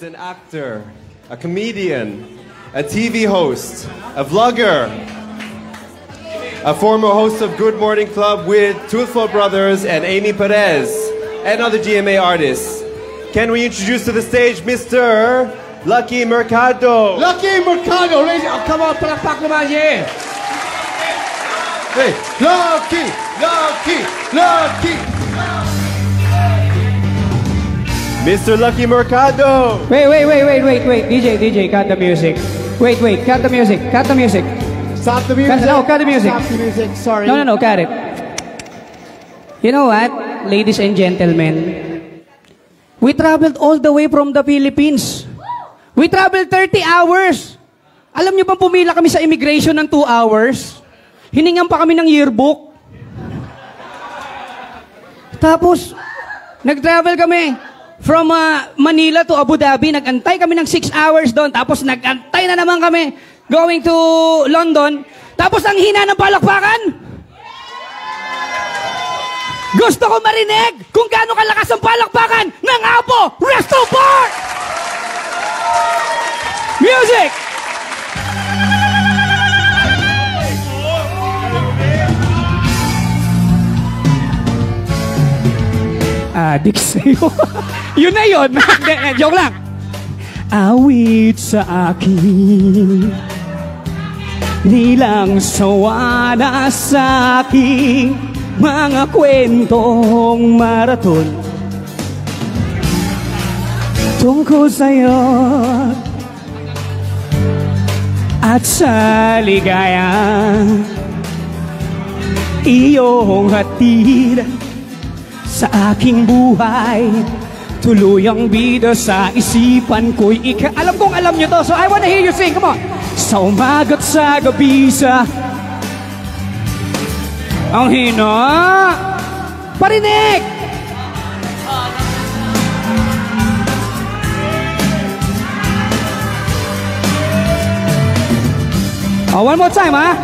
an actor, a comedian, a TV host, a vlogger, a former host of Good Morning Club with Tulfo Brothers and Amy Perez, and other GMA artists. Can we introduce to the stage Mr. Lucky Mercado? Lucky Mercado! Oh, come on, palakpak naman, yeah! Hey, Lucky! Lucky! Lucky! Mr. Lucky Mercado! Wait, DJ, cut the music. Wait, cut the music, cut the music. Stop the music. Cut the music. Stop the music, sorry. No, cut it. You know what, ladies and gentlemen? We traveled all the way from the Philippines. We traveled 30 hours. Alam niyo bang pumila kami sa immigration ng 2 hours? Hiningan pa kami ng yearbook. Tapos, nag-travel kami. From Manila to Abu Dhabi, nag-antay kami ng 6 hours doon. Tapos nag-antay na naman kami going to London. Tapos ang hina ng palakpakan. Gusto ko marinig kung gaano kalakas ang palakpakan ng Apo Resto Bar! Music! Adik sa'yo. Yun na yun. Joke lang. Awit sa akin, nilang sawa na sa aking mga kwentong maraton tungkol sa'yo at sa ligaya iyong hatid sa aking buhay, tuluyang bida sa isipan ko'y alam kong alam nyo to, so I wanna hear you sing, come on. Sa umaga't sa gabi sa ang hina parinig. Oh, one more time, ha?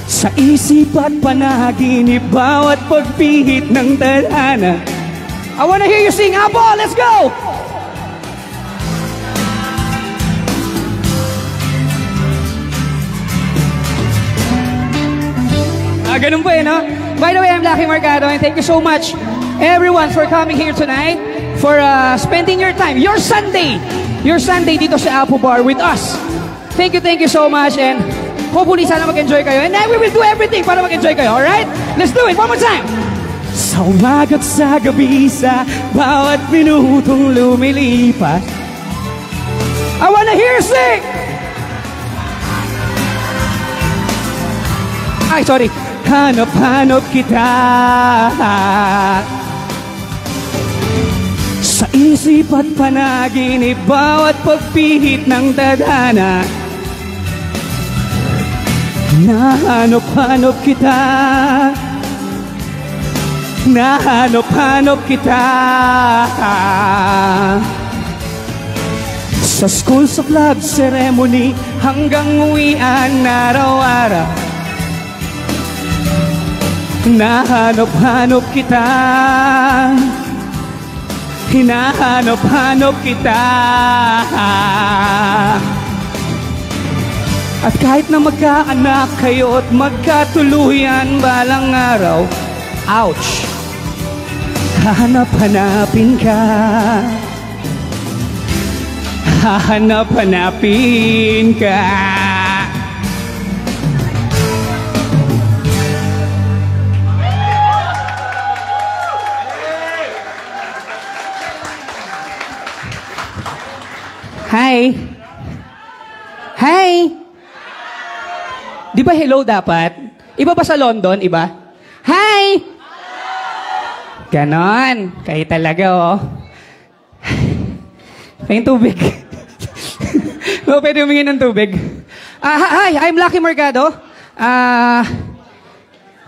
Sa isip at panaginip, bawat pagpihit ng tadhana. I wanna hear you sing, Apo! Let's go! Ganun po no? By the way, I'm Lucky Mercado and thank you so much everyone for coming here tonight, for spending your time, your Sunday dito sa Apo Bar with us. Thank you so much and hopefully sana mag-enjoy kayo and then we will do everything para mag-enjoy kayo, alright? Let's do it, one more time! Sa umaga't sa gabi sa bawat minutong lumilipas, I wanna hear you sing! Ay, sorry. Hanap-hanap kita sa isip at panaginip, bawat pagpihit ng tadhana. Nahanap-hanap kita, nahanap-hanap kita sa school, sa club, ceremony, hanggang uwian araw-araw. Hinahanap-hanap kita, hinahanap-hanap kita. At kahit na magkaanak kayo at magkatuluyan balang araw, ouch, hahanap-hanapin ka, hahanap-hanapin ka. Hi. Hi. Di ba hello dapat? Iba ba sa London? Iba? Hi. Ganon. Kayo talaga, oh. Pahing tubig. No, pwede humingi ng tubig. Hi, I'm Lucky Mercado.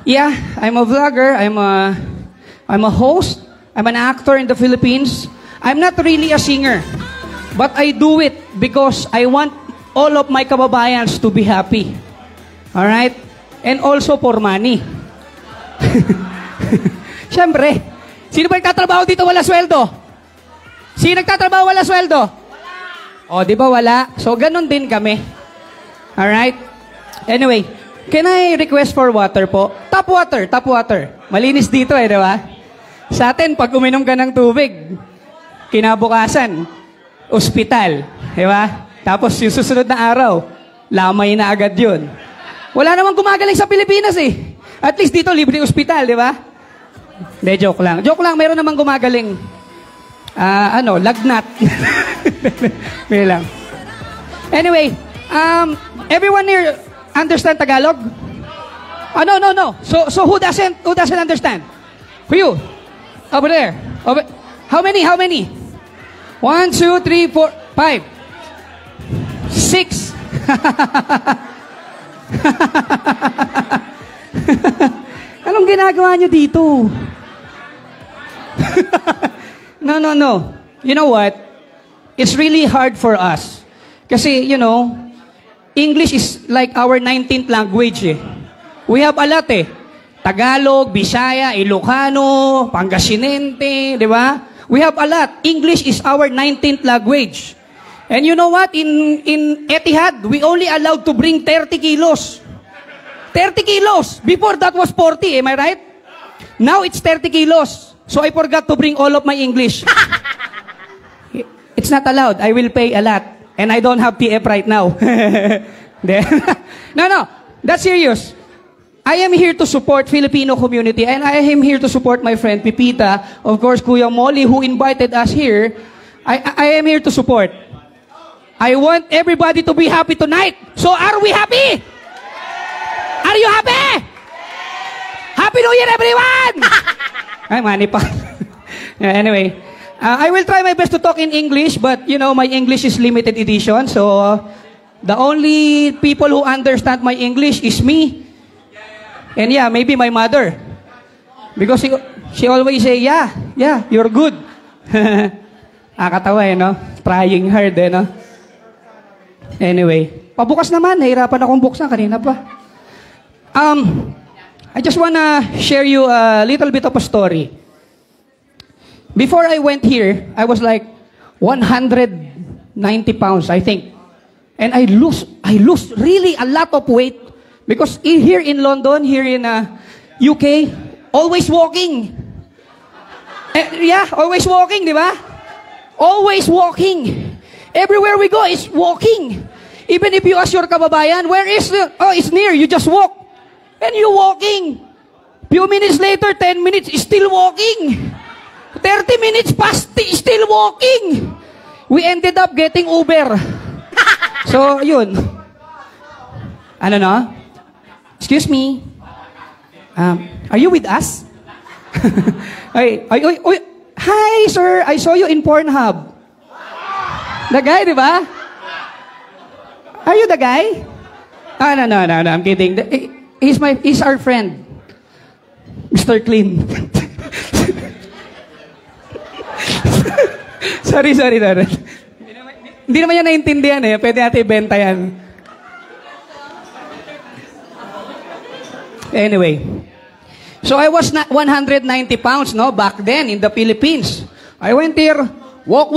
Yeah, I'm a vlogger. I'm a host. I'm an actor in the Philippines. I'm not really a singer. But I do it because I want all of my kababayans to be happy. Alright? And also for money. Siyempre, sino ba nagtatrabaho dito wala sweldo? Sino nagtatrabaho wala sweldo? O, di ba wala? So, ganun din kami. Alright? Anyway, can I request for water po? Tap water, tap water. Malinis dito di ba? Sa atin, pag uminom ka ng tubig, kinabukasan, ospital, di ba? Tapos yung susunod na araw, lamay na agad yun. Wala namang gumagaling sa Pilipinas eh. At least dito, libre ospital, di ba? Hindi, joke lang. Joke lang, meron namang gumagaling. Lagnat. May lang. Anyway, everyone here understand Tagalog? No. So who doesn't understand? For you. Over there. How many? 1, 2, 3, 4, 5, 6. Anong ginagawa nyo dito? No. You know what? It's really hard for us. Kasi, English is like our 19th language eh. We have a lot eh. Tagalog, Bisaya, Ilocano, Pangasinense, di ba? We have a lot. English is our 19th language. And you know what? In Etihad, we only allowed to bring 30 kilos. 30 kilos. Before that was 40, am I right? Now it's 30 kilos. So I forgot to bring all of my English. It's not allowed. I will pay a lot. And I don't have TF right now. No. That's serious. I am here to support Filipino community. And I am here to support my friend Pipita. Of course, Kuya Molly, who invited us here. I am here to support. I want everybody to be happy tonight. So are we happy? Are you happy? Happy New Year, everyone! Ay, mani pa. Anyway, I will try my best to talk in English, but my English is limited edition, so the only people who understand my English is me. And yeah, maybe my mother. Because she always say, yeah, you're good. Nakakatawa no? Trying hard no? Anyway, pabukas naman, nahirapan akong buksan kanina pa. I just wanna share you a little bit of a story. Before I went here, I was like 190 pounds, I think. And I lose really a lot of weight because here in London, here in UK, always walking. Always walking, di ba? Always walking. Everywhere we go is walking. Even if you ask your kababayan, where is it's near, you just walk. And you walking. Few minutes later, 10 minutes, still walking. 30 minutes past, still walking. We ended up getting Uber. So, yun. Ano no? Excuse me. Are you with us? Hi, sir. I saw you in Pornhub. The guy, di ba? Are you the guy? No. I'm kidding. He's our friend. Mr. Clean. Sorry. Hindi naman yan naintindihan eh. Pwede natin ibenta yan. Anyway. So I was not 190 pounds, no? Back then in the Philippines. I went here. Walk.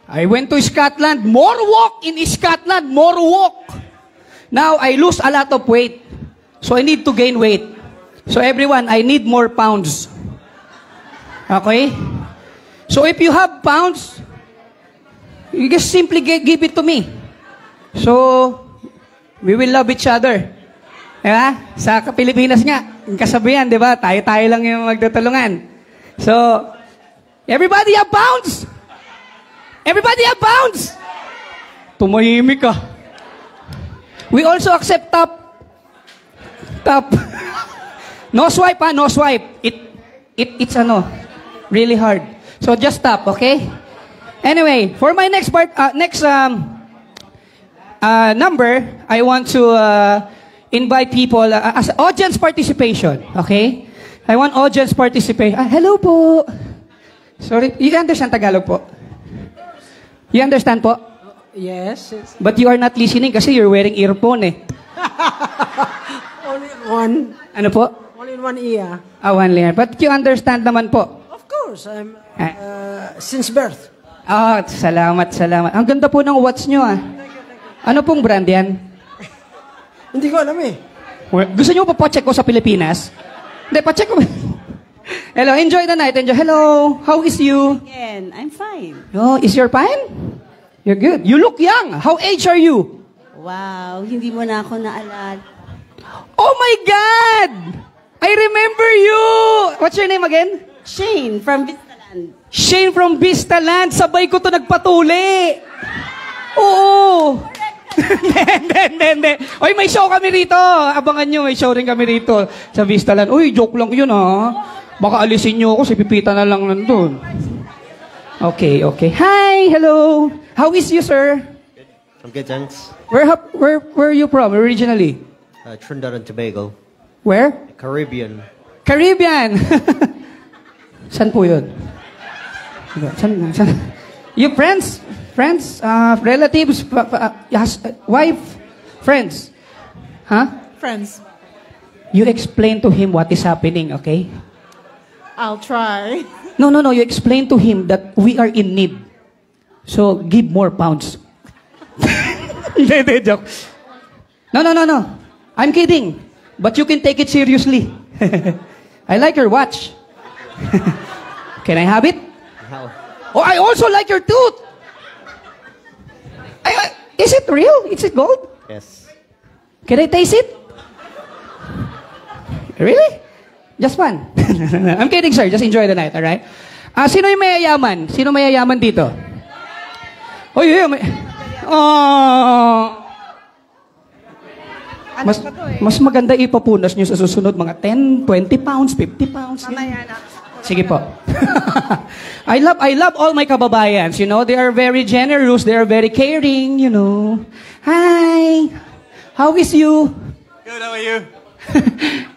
I went to Scotland. More walk in Scotland. More walk. Now I lose a lot of weight. So I need to gain weight. So everyone, I need more pounds. Okay? So if you have pounds, you just simply give it to me. So, we will love each other. Diba? Sa Pilipinas nga, yung kasabihan, di ba? Tayo-tayo lang yung magtutulungan. So, everybody have pounds? Everybody have pounds? Tumahimik ka. We also accept top. No swipe, no swipe. It's really hard. So just stop, okay? Anyway, for my next number, I want to invite people as audience participation, okay? I want audience participation. Hello po. Sorry, you understand Tagalog po? You understand po? Yes. But you are not listening kasi you're wearing earphone eh. Only one. Ano po? Only one ear. One layer. But you understand naman po? Of course. I'm since birth. Ah, salamat, salamat. Ang ganda po ng watch nyo, ah. Ano pong brand yan? Hindi ko alam eh. Gusto nyo pa check ko sa Pilipinas? Hindi, pa-check ko. Hello, enjoy the night. Enjoy. Hello, how is you? Again, I'm fine. Oh, is your fine? You're good. You look young. How age are you? Wow, hindi mo na ako naalala. Oh my God! I remember you! What's your name again? Shane from Vistaland. Shane from Vistaland. Sabay ko to nagpatuli. Oo. Hindi. Oy, may show kami rito. Abangan nyo, may show rin kami rito sa Vistaland. Uy, joke lang yun, ha? Baka alisin nyo ako, si Pipita na lang nandun. Okay. Hi, hello. How is you, sir? I'm good, thanks. Where are you from originally? Trinidad and Tobago. Where? Caribbean. Caribbean. Saan po yun? Saan? You friends? Relatives? Wife? Friends? Huh? Friends. You explain to him what is happening, okay? I'll try. No. You explain to him that we are in need. So, give more pounds. Hindi, joke. No. I'm kidding. But you can take it seriously. I like your watch. Can I have it? How? Oh, I also like your tooth. Is it real? Is it gold? Yes. Can I taste it? Really? Just fun. I'm kidding, sir. Just enjoy the night, alright? Sino yung mayayaman? Sino mayayaman dito? Oh, yeah. Oh. Mas maganda ipapunas nyo sa susunod mga 10, 20 pounds, 50 pounds. Mamaya na. Sige po. I love all my kababayans, you know. They are very generous, they are very caring, you know. Hi. How is you? Good, how are you?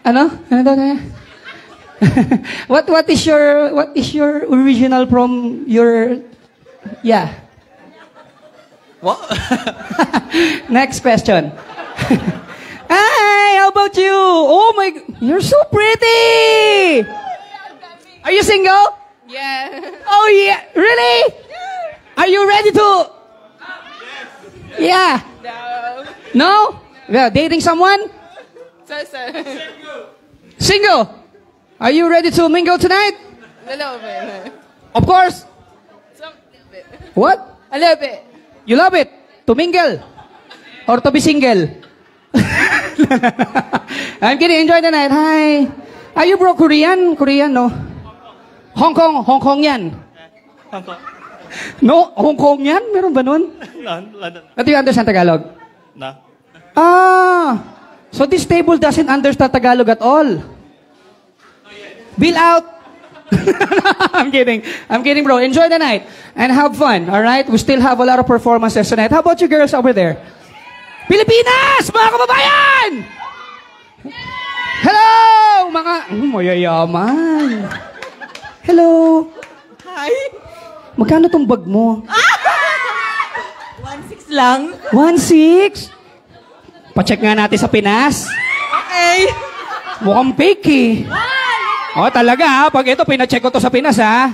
Ano? Ano daw kaya? What is your original from your What? Next question. Hi, how about you? Oh my, you're so pretty. Are you single? Yeah. Oh yeah, really? Are you ready to? Yeah. No? Yeah, dating someone? So. Single. Are you ready to mingle tonight? A little bit. Of course. Some little bit. What? A little bit. You love it? To mingle? Or to be single? I'm kidding. Enjoy the night. Hi. Are you bro Korean? Korean, no? Hong Kong yan. No? Hong Kong yan? Meron ba nun? London. Do you understand Tagalog? No. So this table doesn't understand Tagalog at all. Bill out. I'm kidding, bro. Enjoy the night and have fun, all right? We still have a lot of performances tonight. How about you girls over there? Pilipinas! Mga kababayan! Hello! Mga mayayaman. Hello. Hi. Magkano tong bag mo? 1.6 lang. 1.6? Pa-check nga natin sa Pinas. Okay. Mukhang fake eh. Oh, talaga ha. Pag ito, pina-check ko to sa Pinas ha.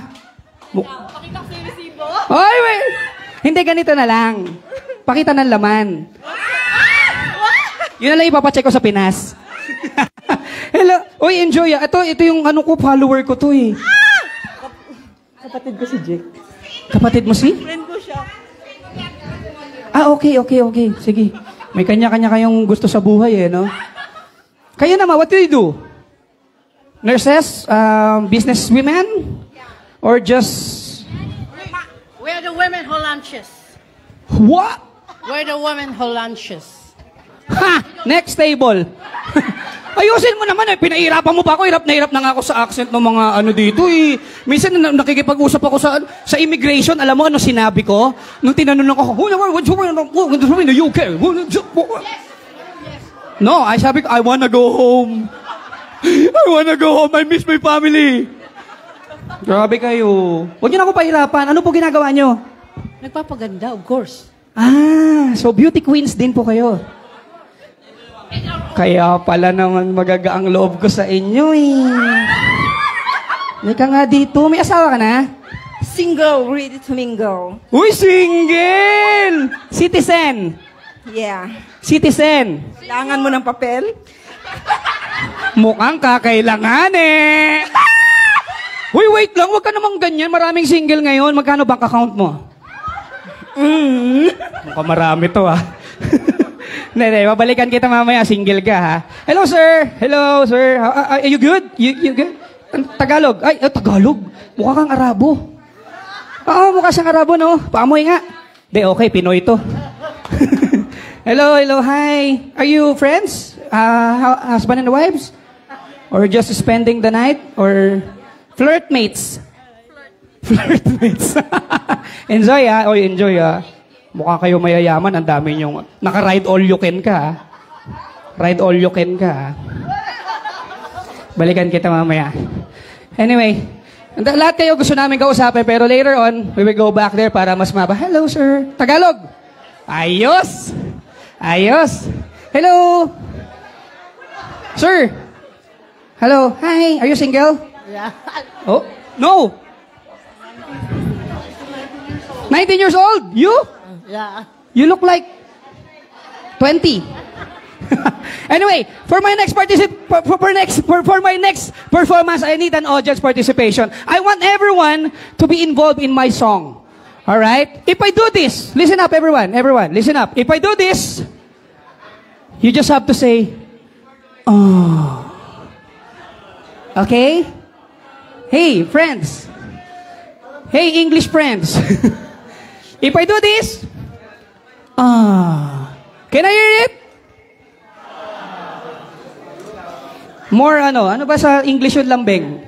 Pakita ko sa yung resibo. Oy, wait. Hindi, ganito na lang. Pakita ng laman. Yun na lang ipapacheck ko sa Pinas. Hello. Oy, enjoy. Ito yung ano ko, follower ko to eh. Kapatid ko si Jake. Kapatid mo si? Friend ko siya. Okay. Sige. May kanya-kanya kayong gusto sa buhay eh, no? Kayo naman, what do you do? Nurses? Business women? Or just... We're the women who lunches. What? We're the women who lunches. Ha! Next table. Ayusin mo naman eh. Pinahirapan mo pa ako. Hirap na nga ako sa accent ng mga ano dito eh. Minsan nakikipag-usap ako sa immigration. Alam mo ano sinabi ko? Nung tinanong ako, what's in the UK? No, sabi ko, I wanna go home. I miss my family. Grabe kayo. Huwag niyo na ako pahirapan. Ano po ginagawa niyo? Nagpapaganda, of course. So beauty queens din po kayo. Kaya pala naman magagaang loob ko sa inyo eh. May ka nga dito. May asawa ka na? Single, ready to mingle. Uy, single! Citizen. Yeah. Citizen. Kailangan mo ng papel? Mukhang kakailangan eh. Uy, wait lang. Huwag ka namang ganyan. Maraming single ngayon. Magkano bank account mo? Mukhang marami to ah. Hindi, babalikan kita mamaya. Single ka ha. Hello, sir. Hello, sir. Are you good? You good? Tagalog. Ay, Tagalog. Mukha kang Arabo. Oo, mukha siyang Arabo, no? Paamoy nga. Hindi, okay. Pinoy to. Hello, hi. Are you friends? Husband and wives? Or just spending the night? Or flirtmates? Flirtmates. Enjoy ah. Oy, enjoy ah. Mukha kayo mayayaman. Ang dami nyong... Naka-ride all you can ka ah. Ride all you can ka ah. Balikan kita mamaya. Anyway, lahat kayo gusto namin kausapin, pero later on, we will go back there para mas maba. Hello, sir. Tagalog. Ayos. Ayos. Hello. Sir. Hello. Hi. Are you single? Yeah. Oh, no. 19 years old. You? Yeah. You look like 20. Anyway, for my next performance, I need an audience participation. I want everyone to be involved in my song. All right? If I do this, listen up, everyone. Everyone, listen up. If I do this, you just have to say, oh. Okay? Hey, friends. Hey, English friends. If I do this, can I hear it? More ano ba sa English yung lambeng?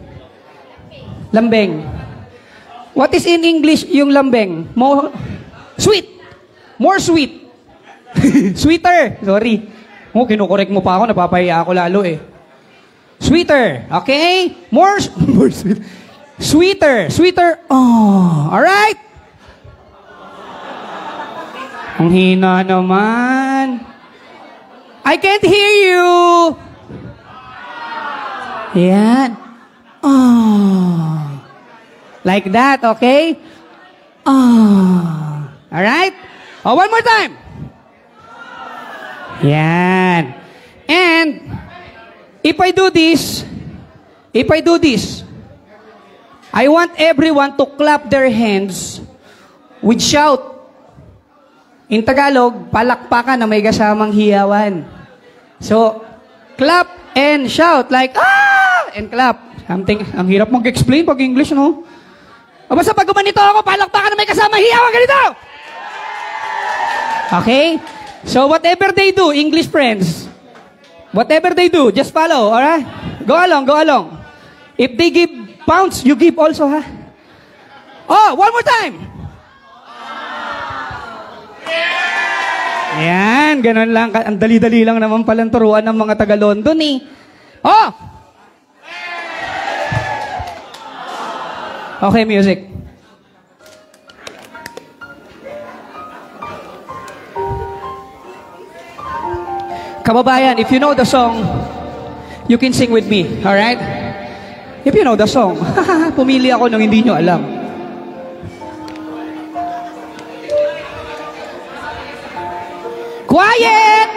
Lambeng. What is in English yung lambeng? More sweet. More sweet. Sweeter. Sorry. Kinukorek mo pa ako, napapahiya ako lalo eh. Sweeter. Okay? More sweet. Sweeter. Oh. All right? Ang hina naman. I can't hear you. Yan. Oh. Like that, okay? Oh. Alright? Oh, one more time. Yan. And, if I do this, I want everyone to clap their hands with shout. In Tagalog, palakpakan na may kasamang hiyawan. So, clap and shout like, ah! And clap. Something, ang hirap mag-explain pag English, no? O basta pag gumanito ako, palakpakan na may kasamang hiyawan, ganito! Okay? So, whatever they do, English friends, whatever they do, just follow, alright? Go along. If they give pounds, you give also, ha? Oh, one more time! Yan, ganun lang. Ang dali-dali lang naman palang turuan ng mga taga-London eh. Oh! Okay, music. Kababayan, if you know the song, you can sing with me, alright? If you know the song. Pumili ako nang hindi nyo alam. Quiet!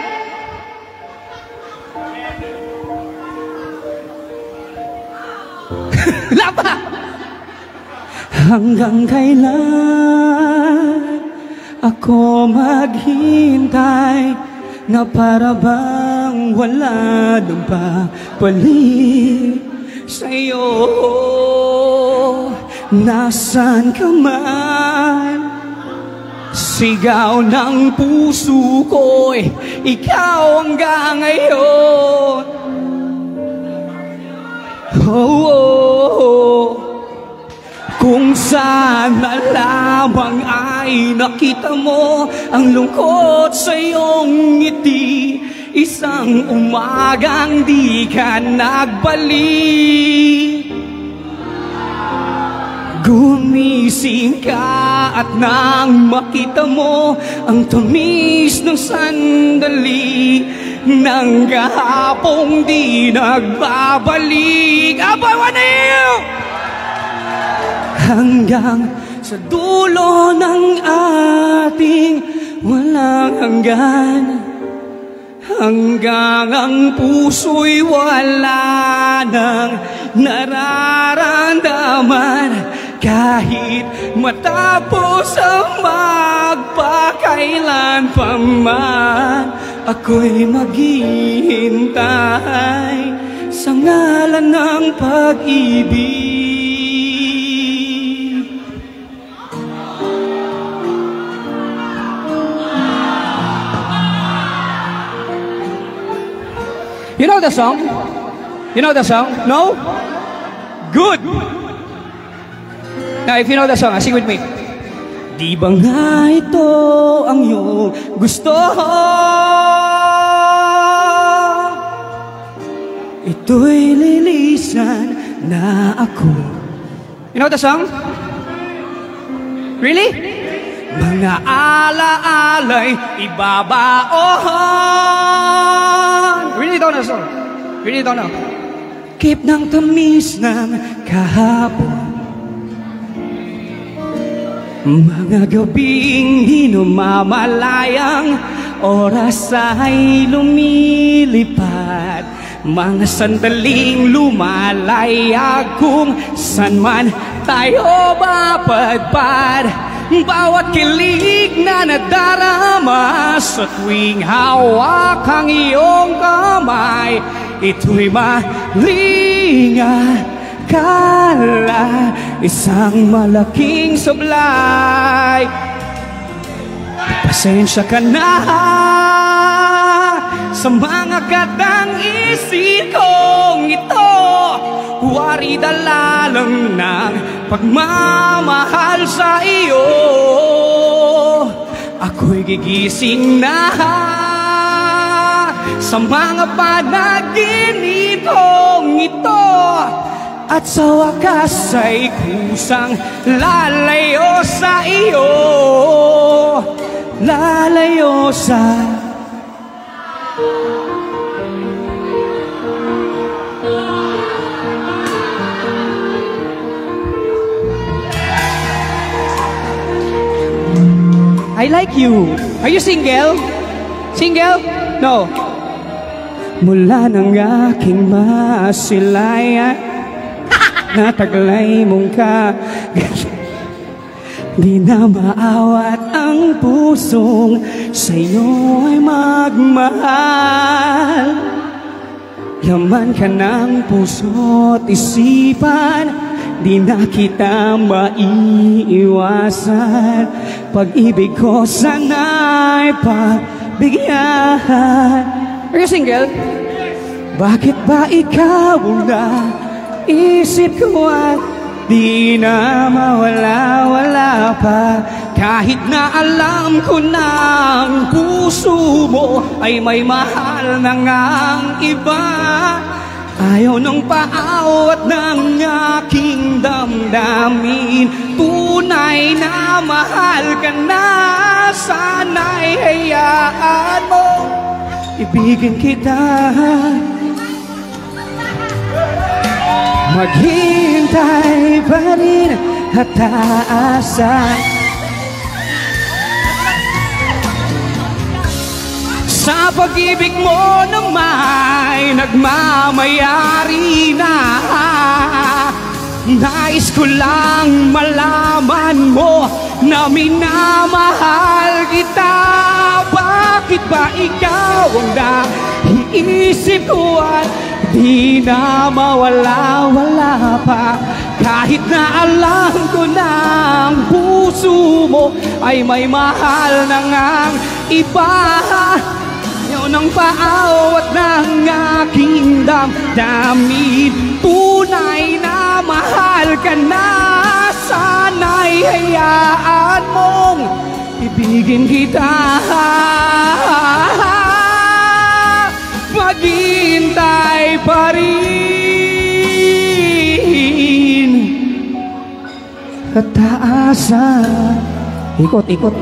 Lapa! Hanggang kailan ako maghintay na para bang wala nang papalit sa'yo? Nasaan ka man? Sigaw ng puso ko'y ikaw hanggang ngayon. Kung sana lamang ay nakita mo ang lungkot sa iyong ngiti, isang umagang di ka nagbalik. Gumising ka at nang makita mo ang tamis ng sandali ng kahapong di nagbabalik. I wanna hear you! Hanggang sa dulo ng ating walang hanggan, hanggang ang puso'y wala nang nararamdaman. Kahit matapos ang magpakailan pa man, ako'y maghihintay sa ngalan ng pag-ibig. You know the song? You know the song? No? Good! Now, if you know the song, sing with me. Di ba nga ito ang iyong gusto? Ito'y lilisan na ako. You know the song? Really? Mga alaala'y ibabaon. Really don't know the song? Really don't know? Keep ng tamis ng kahapon, mga gabing di namamalayang, oras ay lumilipad, mga sandaling lumalayag kung san man tayo mapadpad. Bawat kilig na nadarama sa tuwing hawak ang iyong kamay, ito'y malinga kala, isang malaking sablay. Pasensya ka na sa mga katang-isip kong ito, wari dala lang ng pagmamahal sa iyo. Ako'y gigising na sa mga panaginip kong ito, at sa wakas ay kusang lalayo sa iyo, lalayo sa I like you. Are you single? Single? No. Mula ng aking masilayan, nataglay mong di na maawat ang pusong sa'yo'y magmahal. Laman ka ng puso't isipan, di na kita maiiwasan. Pag-ibig ko sana'y pagbigyan. Are you single? Bakit ba ikaw na isip ko at di na mawala-wala pa? Kahit na alam ko na ang puso mo ay may mahal na ngang iba, ayaw nang paawat ng aking damdamin. Tunay na mahal ka na, sana'y hayaan mo ibigin kita. Maghintay pa rin at aasan sa pag-ibig mo na may nagmamayari na. Nais ko lang malaman mo na minamahal kita. Bakit ba ikaw ang naiisip ko at di na mawala-wala pa? Kahit na alam ko na ang puso mo ay may mahal na ngang iba, ayaw nang paawat ng aking damdamin. Tunay na mahal ka na, sana'y hayaan mong ibigin kita. Maghintay pa rin kataasan. Ikot, ikot.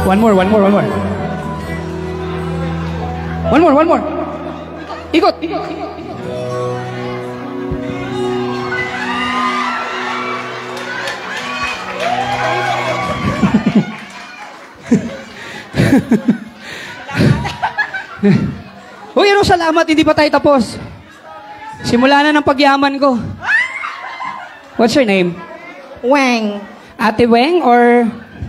One more. One more. Ikot. Uy, ano, salamat, hindi pa tayo tapos. Simula na ng pagyaman ko. What's your name? Wang. Ate Weng or...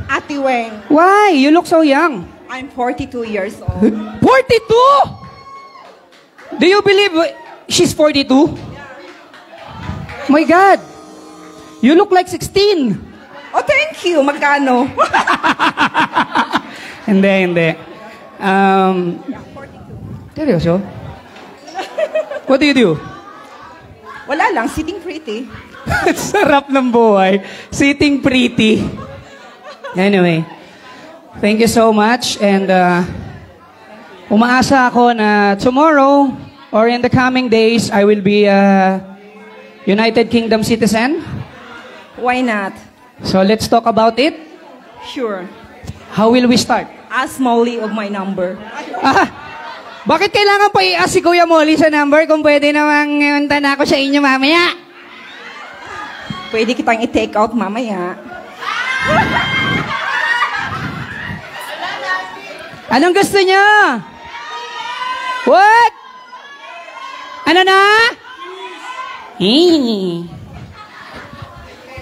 Ate Wang. Why? You look so young. I'm 42 years old. 42? Do you believe she's 42? My God. You look like 16. Oh, thank you. Magkano? Hindi. Seryoso? What do you do? Wala lang. Sitting pretty. Sarap ng buhay. Sitting pretty. Anyway, thank you so much. And umaasa ako na tomorrow or in the coming days, I will be a United Kingdom citizen. Why not? So let's talk about it. Sure. How will we start? Ask Molly of my number. Bakit kailangan pa i-ask si Kuya Molly sa number kung pwede namang unta na ako sa inyo mamaya? Pwede kitang i-take out mamaya. Anong gusto niya? What? Ano na?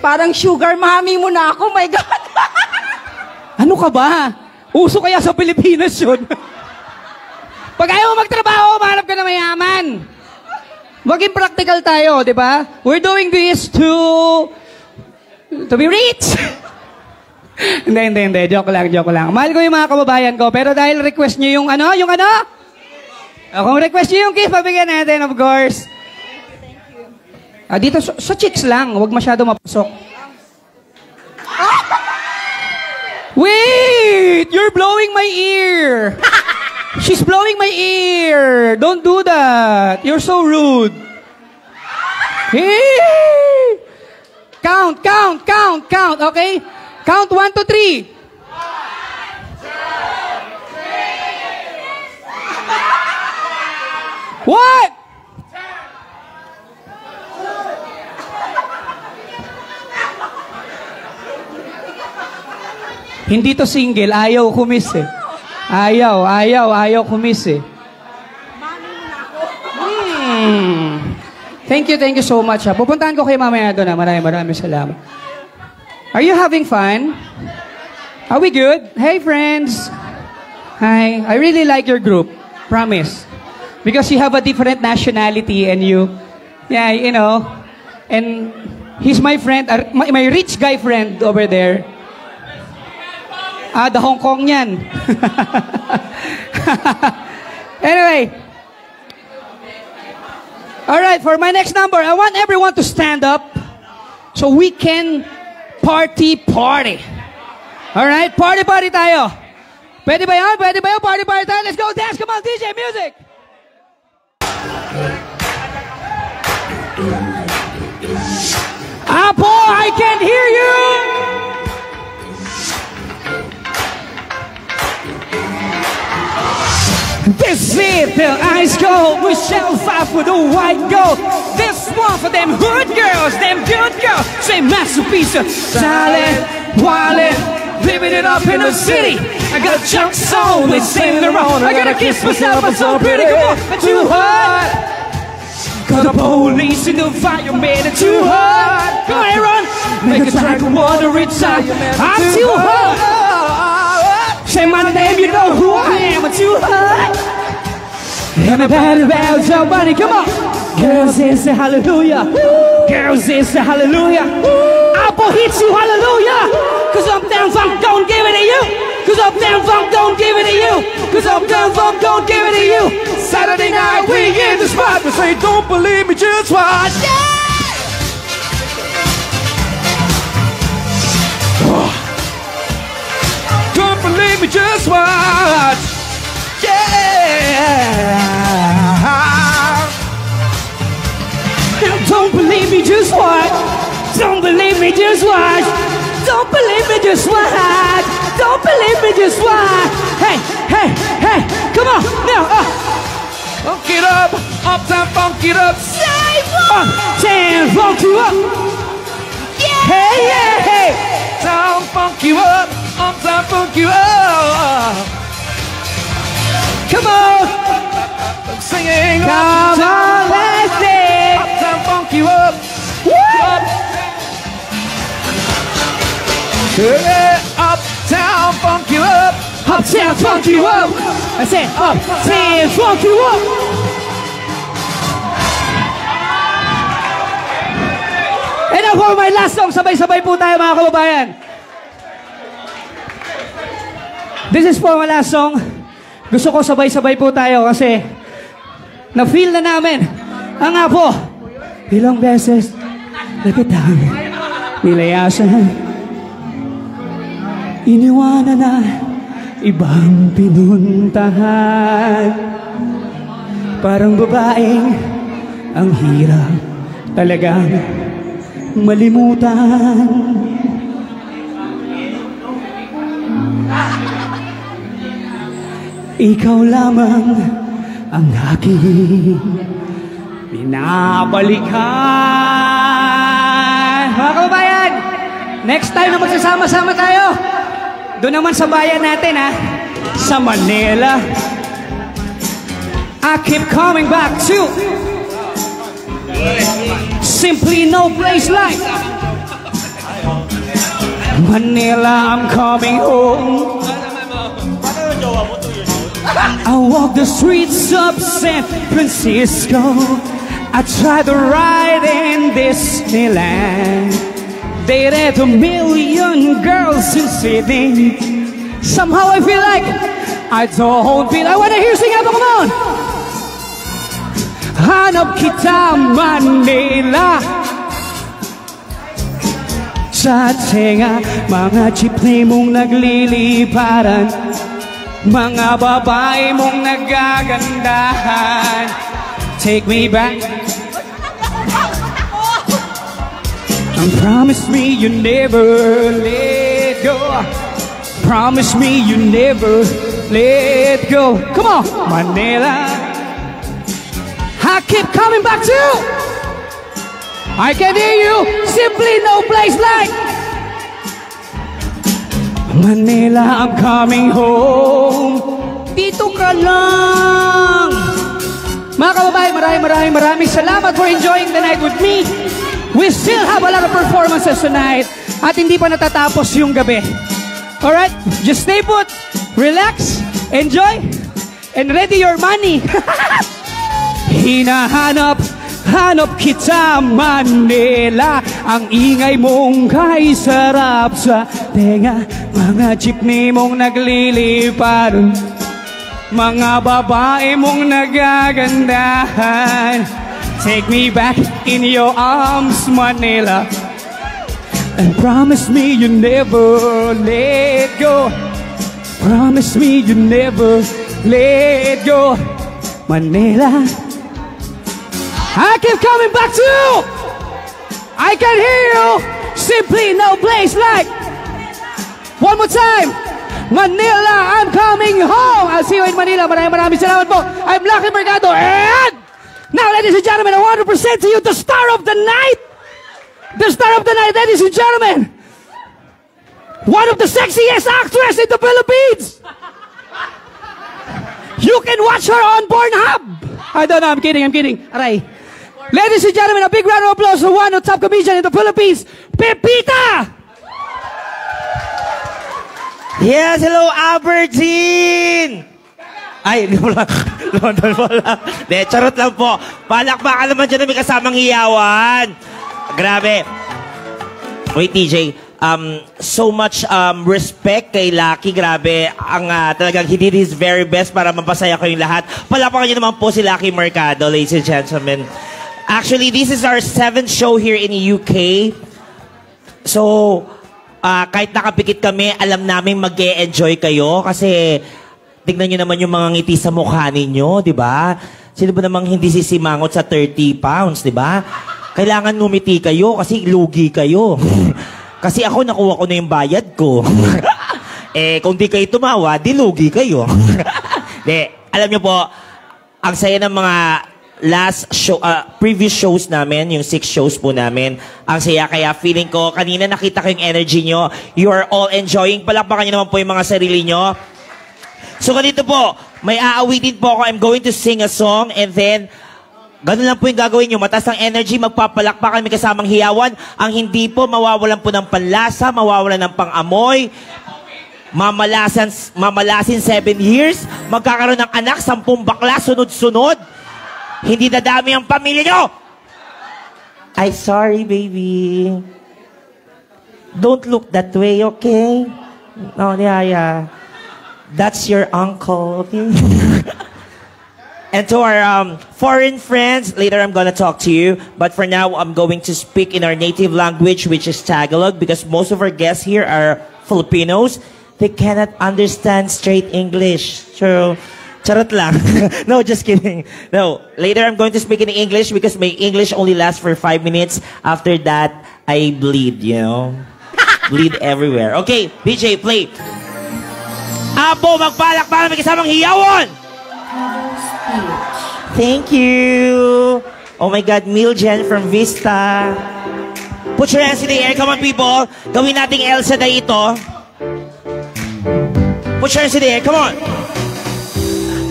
Parang sugar mommy mo na ako. My God. Ano ka ba? Uso kaya sa Pilipinas yun? Pag ayaw mo magtrabaho, mahanap ka na mayaman. Maging practical tayo, di ba? We're doing this to be rich. Hindi. Joke lang. Mahal ko yung mga kababayan ko, pero dahil request nyo yung ano? Kung request nyo yung kiss, pabigyan natin, of course. Dito, sa chicks lang. Huwag masyado mapasok. Wait! You're blowing my ear! She's blowing my ear! Don't do that! You're so rude! Hey! Count, okay? Count 1 to 3. 1, 2, 3. What? Hindi to single, ayaw kumiss eh. Ayaw kumiss eh. Thank you so much. Pupuntahan ko kayo mamaya doon. Maraming salamat. Are you having fun? Are we good? Hey friends. Hi. I really like your group. Promise. Because you have a different nationality and you, yeah, you know, and he's my friend, my rich guy friend over there. The Hong Kong yan. Anyway. Alright, for my next number, I want everyone to stand up so we can party. Alright, party tayo. Pwede ba yan? Party tayo. Let's go dance. Come on, DJ, music. Apo, I can't hear you. This is the ice cold. We shall fight for the white gold. This one for them hood girls, them good girls. Say masterpiece, silent, wildin', living it up in the city. I got chunks on with Saint Laurent. I gotta kiss myself, I'm so pretty. Come on, I'm too hot. Got the police in the fireman, it's too hot. Go ahead, run. Make a track of water inside. I'm too hot. Say my name, you know who I am. I'm too hot. Everybody bounce your body, come on. Girls, say hallelujah. Girls, say hallelujah. Apple hits you, hallelujah. Cause Uptown Funk don't give it to you. Cause Uptown Funk don't give it to you. Cause Uptown Funk don't give it to you. Saturday night, we in the spot. We say, don't believe me, just watch. Yeah! Don't believe me, just watch. Yeah. Don't believe me, just watch. Don't believe me, just watch. Don't believe me, just watch. Don't believe me, just watch. Hey, come on now. Funk it up, Uptown Funk it up. Say what? Uptown Funk you up. Yeah. Hey. Down Funk you up, Uptown Funk you up. Come on! I'm singing. Come on, let's sing! Uptown funk you up. Uptown funk you up. Uptown funk you up! I said, uptown funk you up! And now for my last song, sabay-sabay po tayo mga kababayan. This is for my last song. Gusto ko sabay-sabay po tayo kasi na-feel na namin ang apo. Ilang beses na kitang nilayasan, iniwanan na ibang pinuntahan. Parang babaeng ang hirap talagang malimutan. Ikaw lamang ang aking binabalikan. Mga kababayan, next time na magsasama-sama tayo, doon naman sa bayan natin ha, sa Manila. I keep coming back to simply no place like Manila. I'm coming home. I walk the streets of San Francisco. I try to ride in Disneyland. Dated a million girls in Sydney. Somehow I feel like I don't feel. I wanna hear sing out. Come on. Hanap kita Manila. Sa tenga mga jeepney mong nagliliparan, mga babae mong nagagandahan. Take me back and promise me you never let go. Promise me you never let go. Come on, Manila. I keep coming back to you. I can hear you. Simply no place like Manila. I'm coming home. Dito ka lang. Mga kababayan, maraming salamat for enjoying the night with me. We still have a lot of performances tonight at hindi pa natatapos yung gabi. Alright, just stay put, relax, enjoy, and ready your money. Hinahanap kita Manila, ang ingay mong kay sarap sa tenga, mga jeepney mong nagliliparan, mga babae mong nagagandahan. Take me back in your arms, Manila, and promise me you never let go. Promise me you never let go, Manila. I keep coming back to you. I can hear you. Simply no place like. One more time. Manila, I'm coming home. I'll see you in Manila. Maraming salamat po. I'm Lucky Mercado. And now, ladies and gentlemen, I want to present to you the star of the night. The star of the night, ladies and gentlemen. One of the sexiest actresses in the Philippines. You can watch her on Pornhub. I don't know, I'm kidding. Aray. Ladies and gentlemen, a big round of applause for one of the top comedian in the Philippines, Pepita! Yes, hello, Aberdeen! Ay, London po lang. De, charot lang po. Palakpakan naman dyan na may kasamang hiyawan. Grabe. Wait, TJ. So much respect kay Lucky. Grabe. Ang talagang he did his very best para mapasaya ko yung lahat. Palakpakan niyo naman po si Lucky Mercado, ladies and gentlemen. Actually, this is our 7th show here in the UK. So, kahit nakapikit kami, alam namin mag-e-enjoy kayo kasi tignan nyo naman yung mga ngiti sa mukha ninyo, di ba? Sino ba namang hindi sisimangot sa 30 pounds, di ba? Kailangan ngumiti kayo kasi lugi kayo. Kasi ako, nakuha ko na yung bayad ko. Kung di kayo tumawa, di lugi kayo. Alam nyo po, ang saya ng mga last show, previous shows namin, yung 6 shows po namin, ang saya. Kaya feeling ko, kanina nakita ko yung energy nyo. You are all enjoying. Palakpakan nyo naman po yung mga sarili nyo. So ganito po, May aawitin po ako. I'm going to sing a song and then ganun lang po yung gagawin nyo. Mataas ang energy, magpapalakpakan, may kasamang hiyawan. Ang hindi po, mawawalan po ng panlasa, mawawalan ng pang-amoy, mamalasin 7 years, magkakaroon ng anak, 10 bakla, sunod-sunod. Hindi dadami ang pamilya nyo! Ay, sorry, baby. Don't look that way, okay? No, yeah. That's your uncle, okay? And to our foreign friends, later I'm gonna talk to you. But for now, I'm going to speak in our native language, which is Tagalog, because most of our guests here are Filipinos. They cannot understand straight English. So, charot lang. No, just kidding. No, later I'm going to speak in English because my English only lasts for 5 minutes. After that, I bleed, you know? Bleed everywhere. Okay, DJ, play. Apo, magpalakpakan, may kasamang hiyawan! Thank you. Oh my God, Miljen from Vista. Put your hands in the air. Come on, people. Gawin nating Elsa na ito. Put your hands in the air. Come on.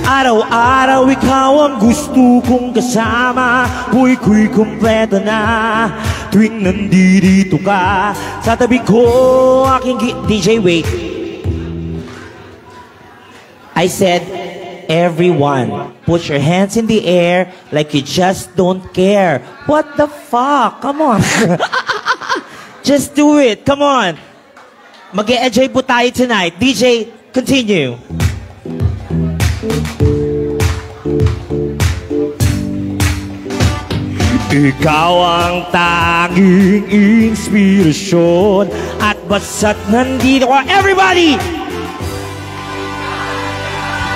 Araw-araw ikaw ang gusto kong kasama. Buhay ko'y kumpleto na tuwing nandito ka. Sa tabi ko aking DJ, wait. I said, everyone, put your hands in the air like you just don't care. What the fuck? Come on. Just do it. Come on. Mag-e-enjoy po tayo tonight. DJ, continue. Ikaw ang tanging inspirasyon at basta't nandito ka. Everybody!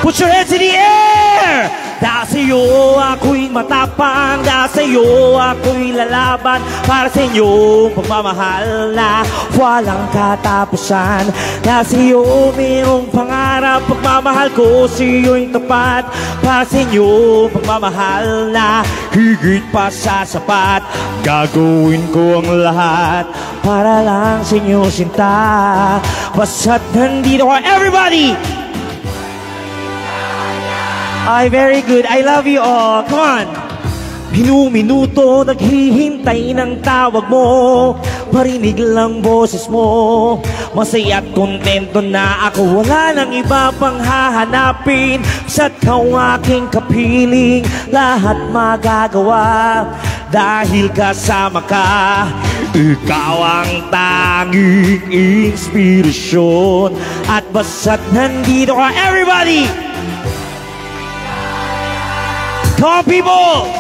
Put your hands in the air! Dahil sa'yo ako'y matapang, dahil sa'yo ako'y lalaban, para sa inyong pagmamahal na walang katapusan. Dahil sa'yo mayroong pangarap, pagmamahal ko sa'yo'y tapat, para sa inyong pagmamahal na higit pa sa sapat. Gagawin ko ang lahat para lang sa inyo sinta, basta't nandito ka. Everybody! Ay, very good. I love you all. Come on. Minuto naghihintay ng tawag mo, marinig lang boses mo. Masaya at kontento na ako, wala nang iba pang hahanapin. Basta't ikaw aking kapiling, lahat magagawa dahil kasama ka. Ikaw ang tanging inspirasyon at basta't nandito ka. Everybody! Come on, people!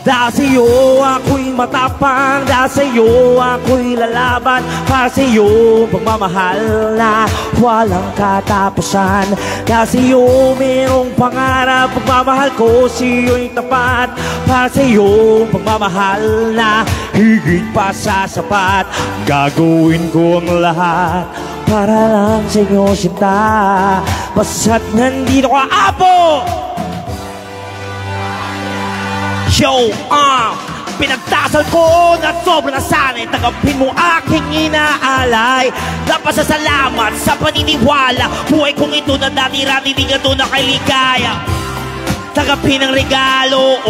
Dahil sa'yo ako'y matapang, dahil sa'yo ako'y lalaban, para sa'yo pagmamahal na walang katapusan. Dahil sa'yo mayroong pangarap, pagmamahal ko sa'yo'y tapat, para sa'yo pagmamahal na higit pa sa sapat. Gagawin ko ang lahat para lang sa inyo sinta, basta't nandito ka. Apo! Yo, pinagtasal ko na sobrang nasanay, tagapin mo aking inaalay. Napasasalamat sa paniniwala, buhay kong ito na dati-rati di ka doon nakaligaya. Tagapin ang regalo,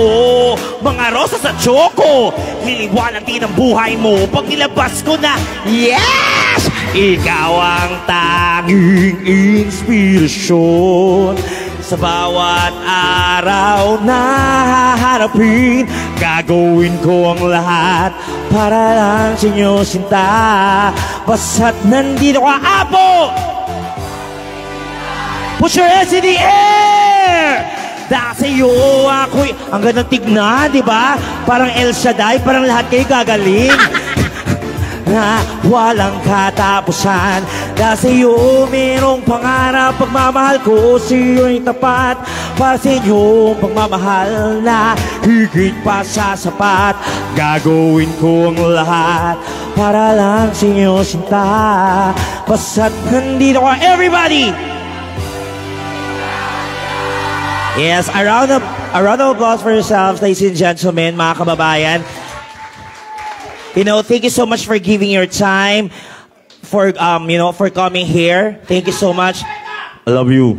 mga rosas at choco, liliwanag din ang buhay mo pag nilabas ko na. Yes! Ikaw ang tanging inspirasyon sa bawat araw na haharapin. Gagawin ko ang lahat para lang sa inyo sinta, basta't nandito ka. Apo! Put your hands in the air! Dahil sa'yo ako'y ang gandang tignan, di ba? Parang El Shaddai, parang lahat kayo gagaling. Na walang katapusan. Dahil sa'yo mayroong pangarap, pagmamahal ko sa'yo'y tapat, para sa inyong pagmamahal na higit pa sa sapat. Gagawin ko ang lahat para lang sa inyo sinta, basta't nandito ka. Everybody! Yes, a round of applause for yourselves, ladies and gentlemen, mga kababayan. You know, thank you so much for giving your time, for for coming here. Thank you so much. I love you.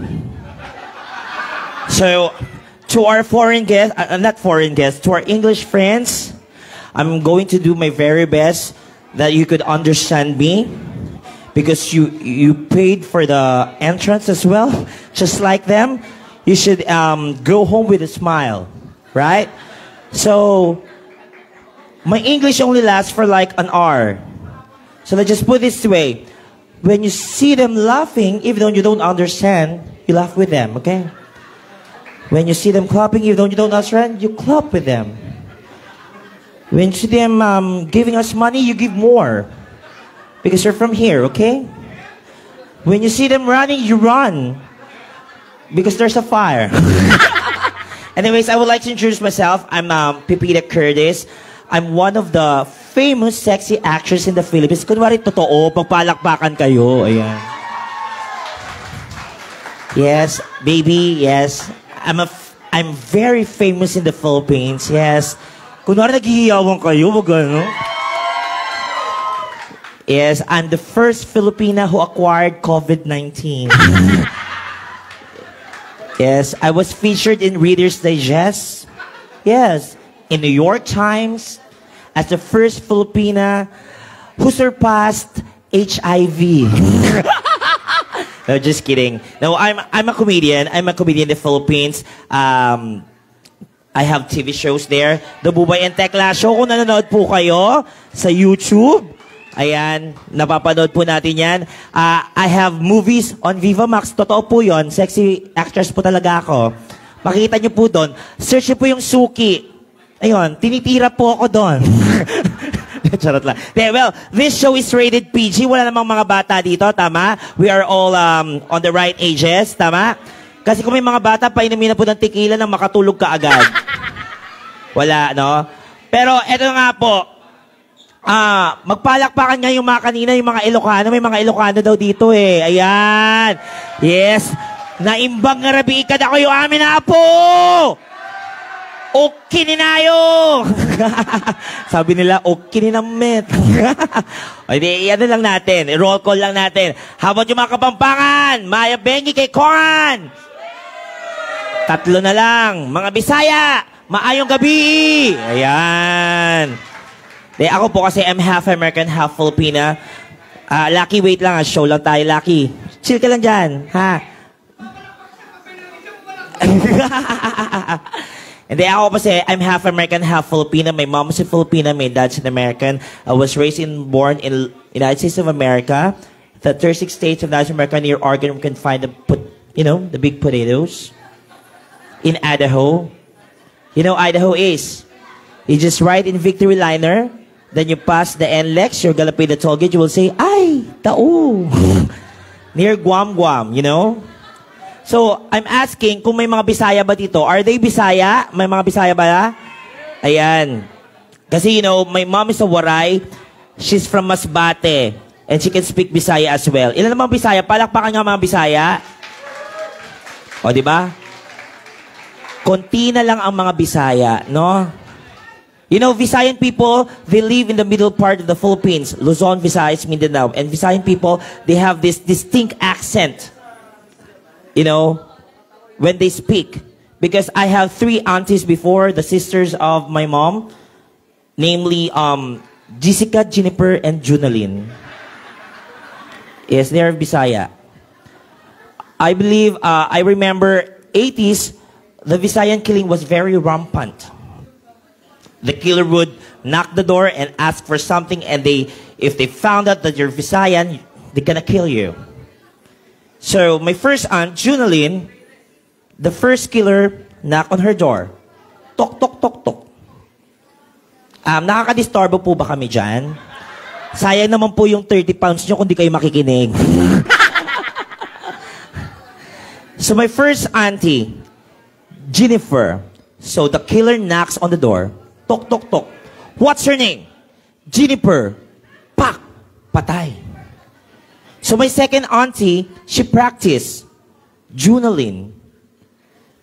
So, to our foreign guests, not foreign guests, to our English friends, I'm going to do my very best that you could understand me because you paid for the entrance as well, just like them. You should go home with a smile, right? So, my English only lasts for like an hour. So let's just put this way. When you see them laughing, even though you don't understand, you laugh with them, okay? When you see them clapping, even though you don't understand, you clap with them. When you see them giving us money, you give more. Because you're from here, okay? When you see them running, you run. Because there's a fire. Anyways, I would like to introduce myself. I'm Pipita Curtis. I'm one of the famous sexy actors in the Philippines. Kunwari, totoo, pagpalakpakan kayo. Ayan. Yes, baby, yes. I'm very famous in the Philippines, yes. Kunwari, naghihiyawan kayo, wag ano? Yes, I'm the first Filipina who acquired COVID-19. Yes, I was featured in Reader's Digest. Yes, in New York Times as the first Filipina who surpassed HIV. No, just kidding. No, I'm a comedian. I'm a comedian in the Philippines. I have TV shows there. The Bubay and Tekla Show. Kung nanonood po kayo sa YouTube, ayan, napapanood po natin yan. I have movies on Viva Max. Totoo po yun. Sexy actress po talaga ako. Makikita nyo po doon. Search nyo po yung Suki. Ayun, tinitira po ako doon. Charot lang. Well, this show is rated PG. Wala namang mga bata dito, tama? We are all on the right ages, tama? Kasi kung may mga bata, painumin na po ng tequila nang makatulog ka agad. Wala, no? Pero eto nga po, magpalakpakan nga yung mga kanina, yung mga Ilocano. May mga Ilocano daw dito eh. Ayan. Yes. Naimbang nga rabi ikad ako yung amin na po. Okay ninayo. Sabi nila, okay ninamit. O di, ano lang natin. Roll call lang natin. Habang yung mga Kapampangan, Maya Bengi kay Koran. Tatlo na lang. Mga Bisaya, maayong gabi. Ayan. De, ako po kasi I'm half American, half Filipina. Lucky, wait lang. Show lang tayo, Lucky. Chill ka lang dyan, ha? Hindi, ako kasi I'm half American, half Filipina. My mom is a Filipina, my dad's an American. I was raised and born in United States of America. The 36 states of North America near Oregon, we can find the big potatoes. In Idaho. You know Idaho is? You just ride in Victory Liner. Then you pass the NLEX, you're gonna pay the toll gate, you will say, ay, tao. Near Guam, you know? So, I'm asking kung may mga Bisaya ba dito. Are they Bisaya? May mga Bisaya ba? Ayan. Kasi, you know, my mom is a Waray. She's from Masbate. And she can speak Bisaya as well. Ilan ang mga Bisaya? Palakpakan nga mga Bisaya. O, di ba? Konti na lang ang mga Bisaya, no? You know, Visayan people, they live in the middle part of the Philippines. Luzon, Visayas, Mindanao. And Visayan people, they have this distinct accent. You know, when they speak. Because I have 3 aunties before, the sisters of my mom. Namely, Jessica, Jennifer, and Junalyn. Yes, they're Bisaya. I believe, I remember 80s, the Visayan killing was very rampant. The killer would knock the door and ask for something, and if they found out that you're Visayan, they're gonna kill you. So, my first aunt, Junalyn, the first killer knocked on her door. Tok, tok, tok, tok. Nakakadisturbo po ba kami dyan? Sayang naman po yung 30 pounds nyo kung di kayo makikinig. So, my first auntie, Jennifer. So, the killer knocks on the door. Tok, tok, tok. What's her name? Jennifer. Pak! Patay. So my second auntie, she practiced Junalyn.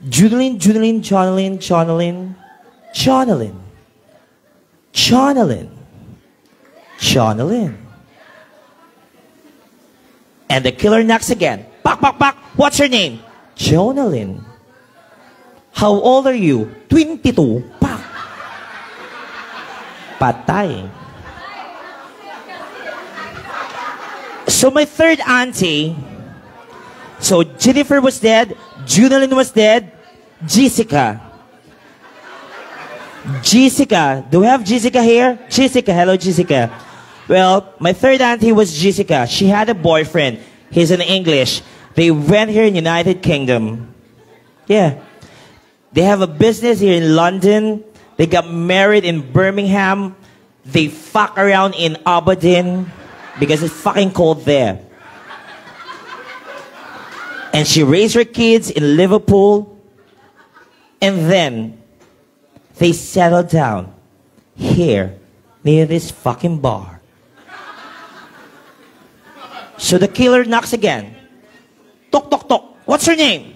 Junalyn, Junalyn, Jonalyn, Jonalyn, Jonalyn, Jonalyn, Jonalyn. And the killer knocks again. Pak, pak, pak. What's her name? Jonalyn. How old are you? 22. Pak! Patay. So my third auntie, so Jennifer was dead, Junalyn was dead, Jessica. Jessica, do we have Jessica here? Jessica, hello Jessica. Well, my third auntie was Jessica. She had a boyfriend. He's in English. They went here in United Kingdom. Yeah. They have a business here in London. They got married in Birmingham. They fuck around in Aberdeen because it's fucking cold there. And she raised her kids in Liverpool. And then they settled down here near this fucking bar. So the killer knocks again. Tok, tok, tok. What's her name?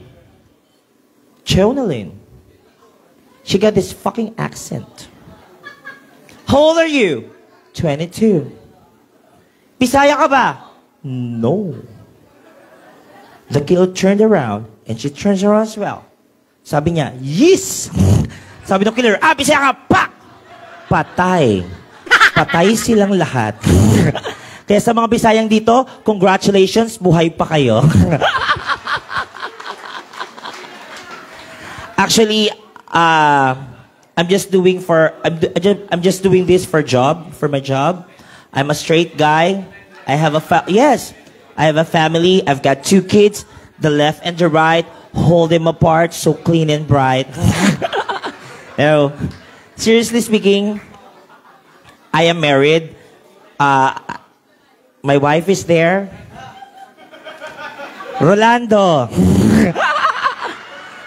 Jonalyn. She got this fucking accent. How old are you? 22. Bisaya ka ba? No. The killer turned around and she turns around as well. Sabi niya, yes! Sabi ng killer, Bisaya ka! Pak! Patay. Patay silang lahat. Kaya sa mga Bisayang dito, congratulations, buhay pa kayo. Actually, I'm just doing this for my job. I'm a straight guy. I have a family. I've got 2 kids, the left and the right. Hold them apart, so clean and bright. No, seriously speaking, I am married. My wife is there. Rolando.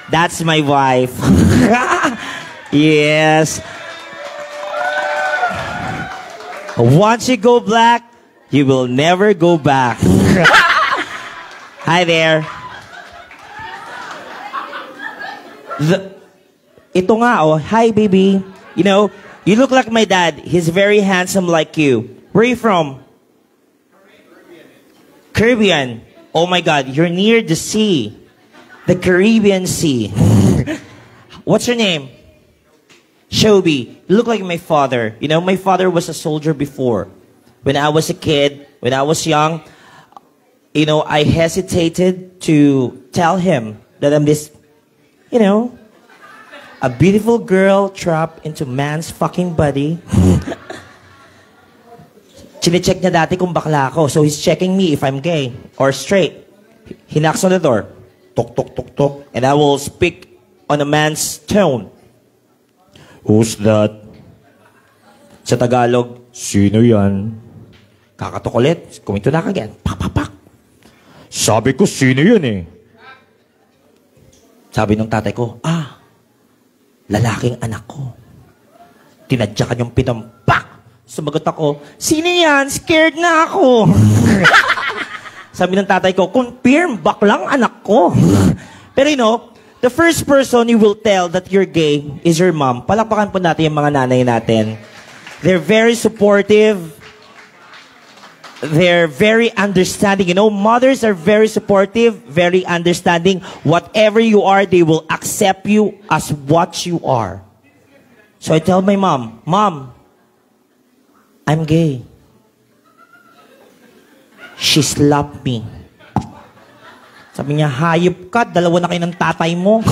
That's my wife. Yes. Once you go black, you will never go back. Hi there. Ito nga, oh. Hi, baby. You know, you look like my dad. He's very handsome like you. Where are you from? Caribbean. Oh my God, you're near the sea. The Caribbean Sea. What's your name? Shobi. You look like my father. You know, my father was a soldier before. When I was a kid, when I was young, you know, I hesitated to tell him that I'm this, you know, a beautiful girl trapped into man's fucking body. Chine-check niya dati kung bakla ako. So he's checking me if I'm gay or straight. He knocks on the door. Tok, tok, tok, tok. And I will speak on a man's tone. Who's that? Sa Tagalog, sino yan? Kakatok ulit. Kuminto na again. Pak, pak, pak. Sabi ko, sino yun eh? Sabi ng tatay ko, lalaking anak ko. Tinadyakan yung pitong, pak! Sumagot ako, sino yan? Scared na ako. Sabi ng tatay ko, confirm, baklang anak ko. Pero you know, the first person you will tell that you're gay is your mom. Palakpakan po natin yung mga nanay natin. They're very supportive. They're very understanding. You know, mothers are very supportive, very understanding. Whatever you are, they will accept you as what you are. So I tell my mom, Mom, I'm gay. She slapped me. Sabi niya, hayop ka, dalawa na kayo ng tatay mo.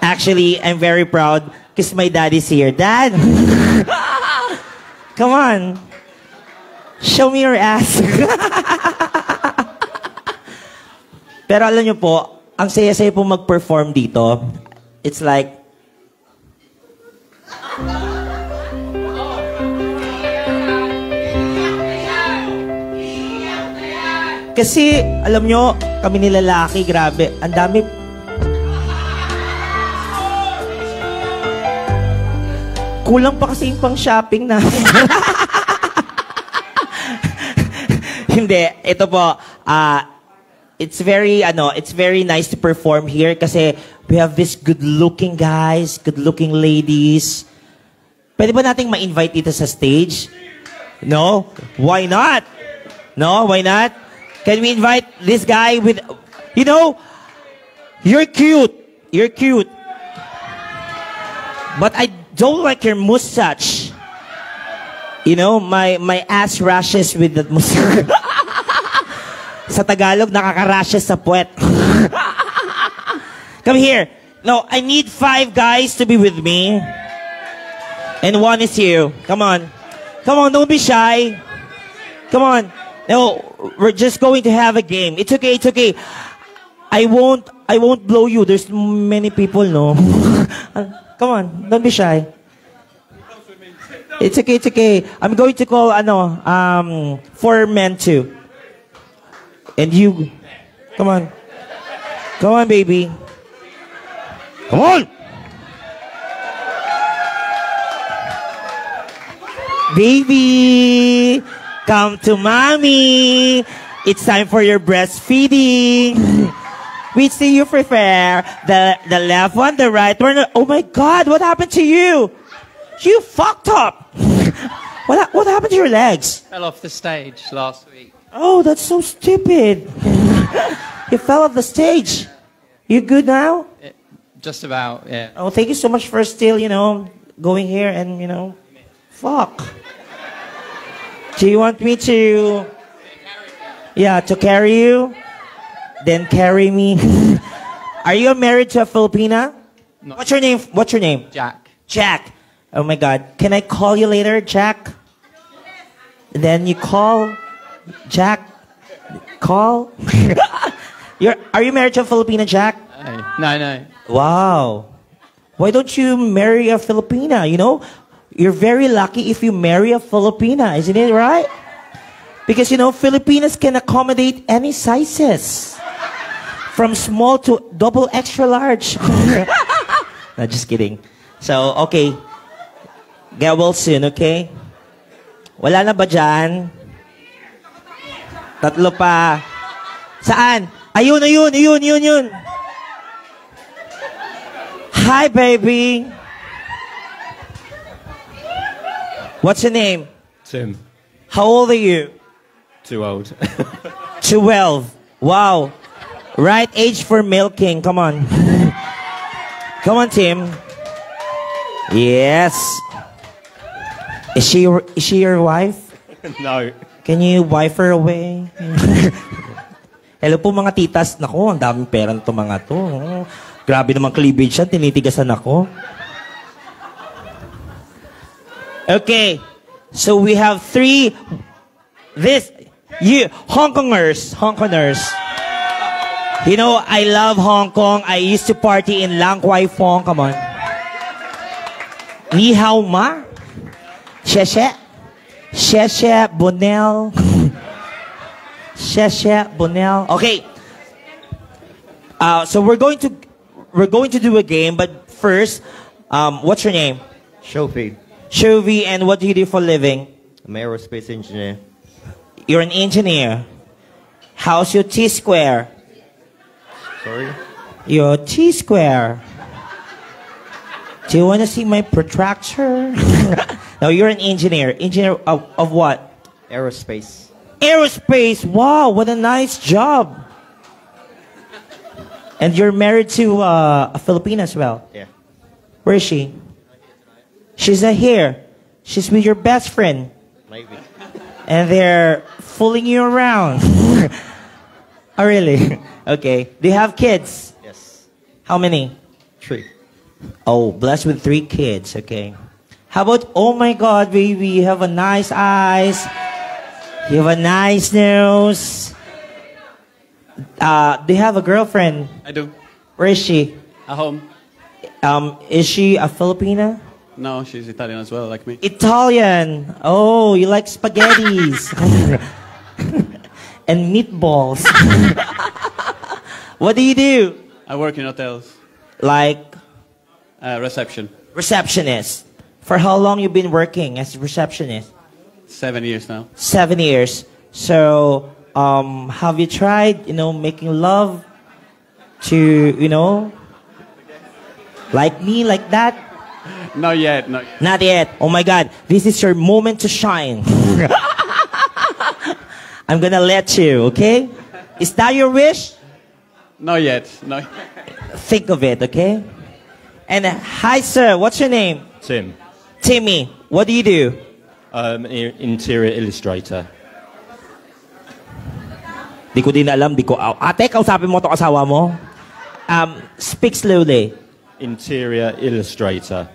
Actually, I'm very proud because my dad is here. Dad! Come on. Show me your ass. Pero alam niyo po, ang saya-saya po mag-perform dito. It's like, kasi, alam nyo, kami ni lalaki, grabe, ang dami. Kulang pa kasi yung pang shopping na. Hindi, ito po, it's very nice to perform here kasi we have these good-looking guys, good-looking ladies. Pwede ba nating ma-invite dito sa stage? No? Why not? No? Why not? Can we invite this guy with You know, you're cute. You're cute. But I don't like your mustache. You know, my ass rashes with that mustache. Sa Tagalog, nakaka-rashes sa puwet. Come here. No, I need 5 guys to be with me. And 1 is you. Come on. Come on, don't be shy. Come on. No, we're just going to have a game. It's okay, it's okay. I won't blow you. There's many people, no? Come on, don't be shy. It's okay, it's okay. I'm going to call, 4 men too. And you, come on. Come on, baby. Come on! Baby, come to mommy. It's time for your breastfeeding. Which do you prefer? The left one, the right one? Oh my God, what happened to you? You fucked up. What happened to your legs? Fell off the stage last week. Oh, that's so stupid. You fell off the stage. You good now? Just about, yeah. Oh, thank you so much for still, going here and, fuck. Do you want me to... Yeah, to carry you? Then carry me. Are you married to a Filipina? No. What's your name? What's your name? Jack. Jack. Oh my God. Can I call you later, Jack? Then you call Jack. Call. Are you married to a Filipina, Jack? No. Wow. Why don't you marry a Filipina? You're very lucky if you marry a Filipina, isn't it right? Because, Filipinas can accommodate any sizes. From small to double extra large. No, just kidding. So, okay. Get well soon, okay? Wala na ba dyan? Tatlo pa. Saan? Ayun. Hi, baby. What's your name? Tim. How old are you? Too old. 12. Wow. Right age for milking. Come on. Come on, Tim. Yes. Is she your wife? No. Can you wife her away? Hello po mga titas. Naku, ang daming pera nito mga to. Grabe naman cleavage yan. Tinitigasan ako. Okay. So we have 3. Hong Kongers. I love Hong Kong. I used to party in Lang Kwai Fong. Come on. Ni hao ma. Sheshe Bonel. Sheshe Bonel. Okay. So we're going to do a game, but first, what's your name? Shofi. Shovi, and what do you do for a living? I'm an aerospace engineer. You're an engineer. How's your T-square? Sorry? Your T-square. Do you want to see my protractor? No, you're an engineer. Engineer of what? Aerospace. Aerospace. Wow, what a nice job. And you're married to a Filipina as well? Yeah. Where is she? She's not here. She's with your best friend. Maybe. And they're fooling you around. Oh, really? Okay. Do you have kids? Yes. How many? 3. Oh, blessed with 3 kids. Okay. How about, oh my God, baby, you have a nice eyes. You have a nice nose. Do you have a girlfriend? I do. Where is she? At home. Is she a Filipina? No, she's Italian as well, like me. Italian. Oh, you like spaghettis. And meatballs. What do you do? I work in hotels. Like? Reception. Receptionist. For how long you been working as a receptionist? 7 years now. 7 years. So, have you tried, making love to, like me, like that? Not yet. Not yet. Oh my God. This is your moment to shine. I'm gonna let you, okay? Is that your wish? Not yet. No. Think of it, okay? And hi, sir. What's your name? Tim. Timmy. What do you do? Interior illustrator. Di ko din alam. Ate, kausapin mo itong asawa mo. Speak slowly. Interior illustrator.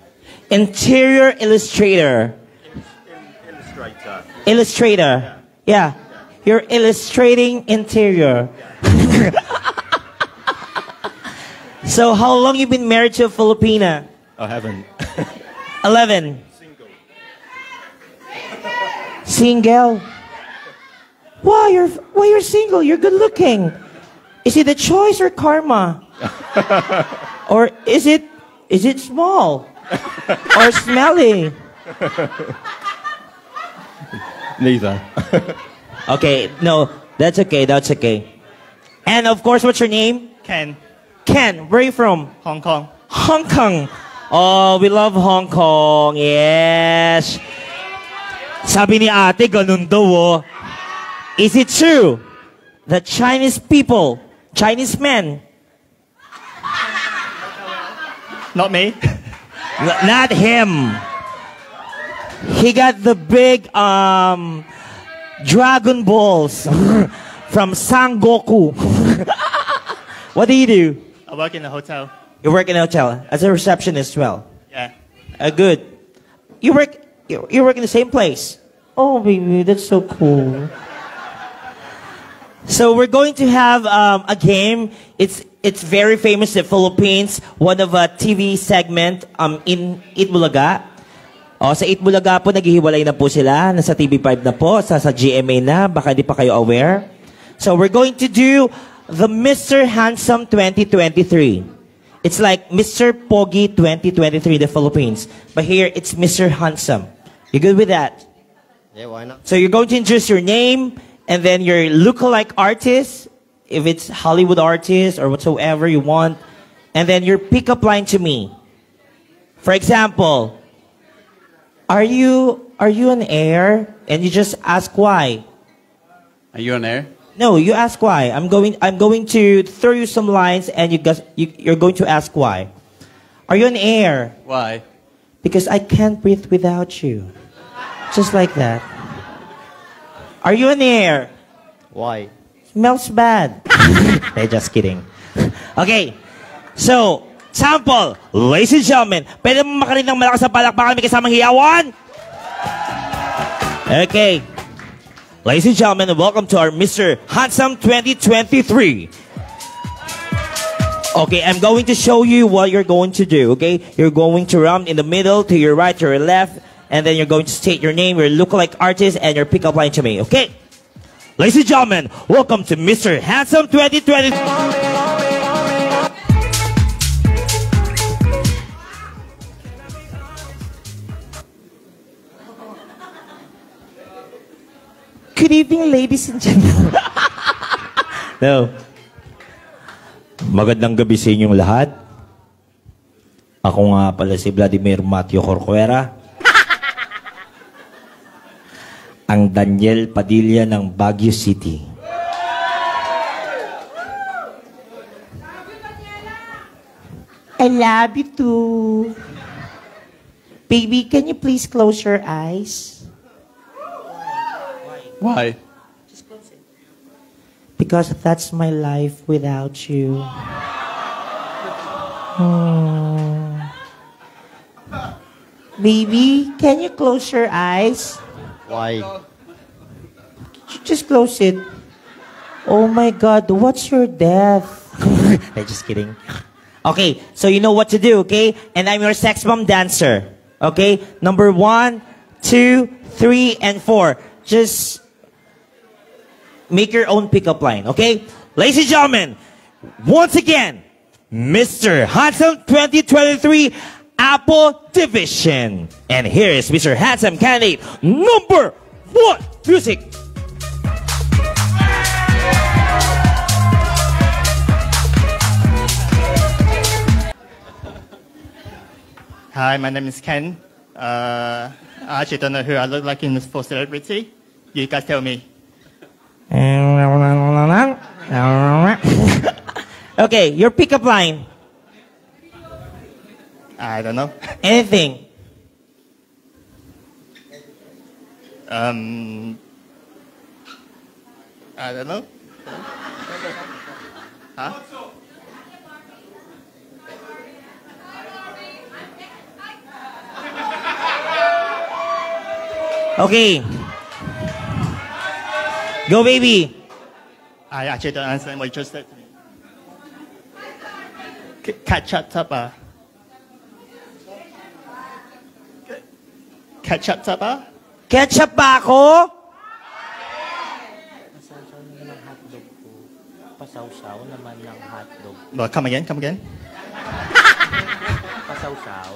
Interior illustrator. Illustrator. Illustrator. Yeah. You're illustrating interior. So, how long you been married to a Filipina? I haven't. 11. Single. Why you're single? You're good looking. Is it a choice or karma? Or is it small? Or smelly? Neither. Okay, no, that's okay, that's okay. And of course, what's your name? Ken. Ken, where are you from? Hong Kong. Hong Kong. Oh, we love Hong Kong. Yes. Sabi ni ate, ganun daw oh. Is it true that Chinese people, Chinese men, Not me. not him. He got the big Dragon Balls from Sangoku. What do you do? I work in a hotel. You work in a hotel as a receptionist as well. Yeah. Good. You work in the same place. Oh, baby, that's so cool. So we're going to have a game. It's very famous in the Philippines. One of a TV segment in Itbulaga. Sa Itbulaga po, naghihiwalay na po sila. Nasa TV5 na po, sa GMA na. Baka di pa kayo aware. So we're going to do the Mr. Handsome 2023. It's like Mr. Pogi 2023 in the Philippines. But here, it's Mr. Handsome. You good with that? Yeah, why not? So you're going to introduce your name, and then your lookalike artist, if it's Hollywood artist or whatsoever you want, and then your pickup line to me. For example, are you an heir? And you just ask why. Are you on air? No, you ask why. I'm going to throw you some lines, and you're going to ask why. Are you an heir? Why? Because I can't breathe without you. Just like that. Are you an heir? Why? Smells bad. Hey, just kidding. Okay. So, sample. Ladies and gentlemen, pwede mo makarinig ng malakas na palakpakan may kasamang hiyawan? Okay. Ladies and gentlemen, welcome to our Mr. Handsome 2023. Okay, I'm going to show you what you're going to do, okay? You're going to run in the middle, to your right, to your left, and then you're going to state your name, your lookalike artist, and your pickup line to me, okay? Ladies and gentlemen, welcome to Mr. Handsome 2023. Good evening, ladies and gentlemen. No. Magandang gabi sa inyong lahat. Ako nga pala si Vladimir Mateo Corcuera. Ang Daniel Padilla ng Baguio City. I love you too. Baby, can you please close your eyes? Why? Because that's my life without you. Baby, can you close your eyes? Why? Just close it. Oh my God, what's your death? I'm just kidding. Okay, so you know what to do, okay? And I'm your sex bomb dancer. Okay? Number 1, 2, 3, and 4. Just make your own pickup line, okay? Ladies and gentlemen, once again, Mr. Handsome 2023 Apple Division. And here is Mr. Handsome candidate number 1. Music. Hi, my name is Ken. I actually don't know who I look like in this for celebrity. You guys tell me. Okay, your pickup line. I don't know. Anything. I don't know. Huh? Okay. Go, baby. I actually don't understand what you just said to me. Ketchup. Ketchup tapa? Ketchup ba ako? Pasawsaw naman ng hotdog. Well, come again. Pasawsaw.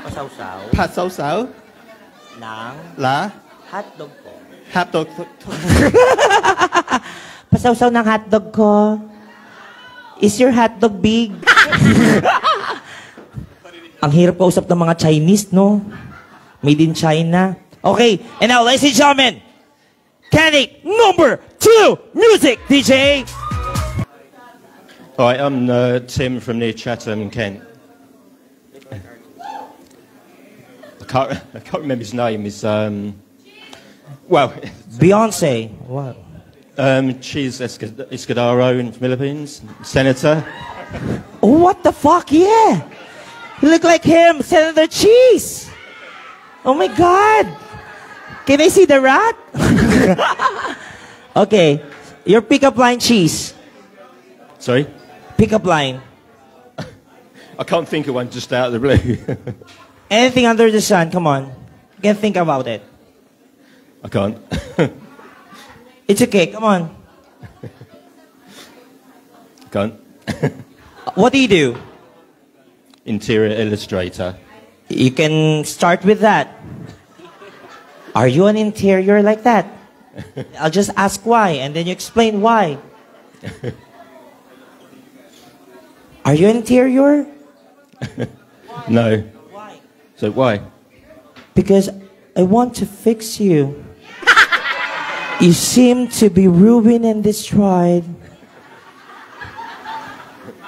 Pasawsaw. Pasawsaw? Ng La? hotdog ko. Hotdog. Pasawsaw ng hotdog ko. Is your hotdog big? Ang hirap kausap ng mga Chinese, no? Made in China. Okay, and now, ladies and gentlemen, candidate number 2, music, DJ. Hi, I'm Tim from near Chatham, Kent. I can't remember his name. Is well, Beyonce. What? Cheese Escudero in the Philippines, senator. Oh, what the fuck? Yeah, you look like him, Senator Cheese. Oh my God! Can I see the rat? Okay, your pickup line, Cheese. Sorry? Pickup line. I can't think of one just out of the blue. Anything under the sun, come on. You can think about it. I can't. It's okay, come on. Can't. What do you do? Interior illustrator. You can start with that. Are you an interior like that? I'll just ask why, and then you explain why. Are you an interior? No. Why? So why? Because I want to fix you. You seem to be ruined and destroyed.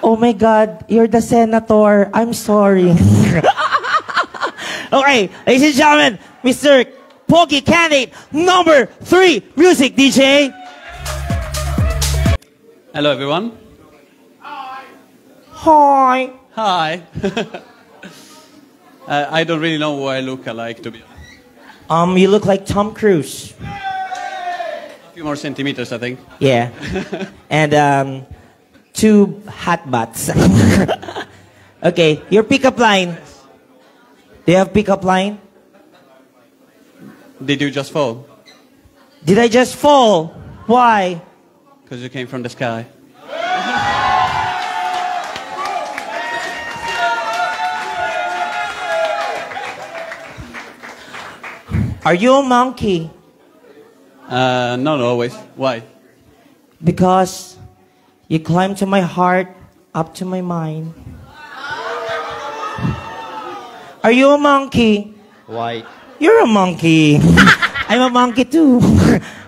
Oh my God, you're the senator. I'm sorry. Okay, ladies and gentlemen, Mr. Pogi candidate number 3, music DJ. Hello, everyone. Hi. Hi. I don't really know who I look alike, to be honest. You look like Tom Cruise. A few more centimeters, I think. Yeah. And 2 hot butts. Okay, your pickup line. Do you have pickup line? Did you just fall? Did I just fall? Why? Because you came from the sky. Are you a monkey? Not always. Why? Because you climb to my heart, up to my mind. Are you a monkey? Why? You're a monkey. I'm a monkey too.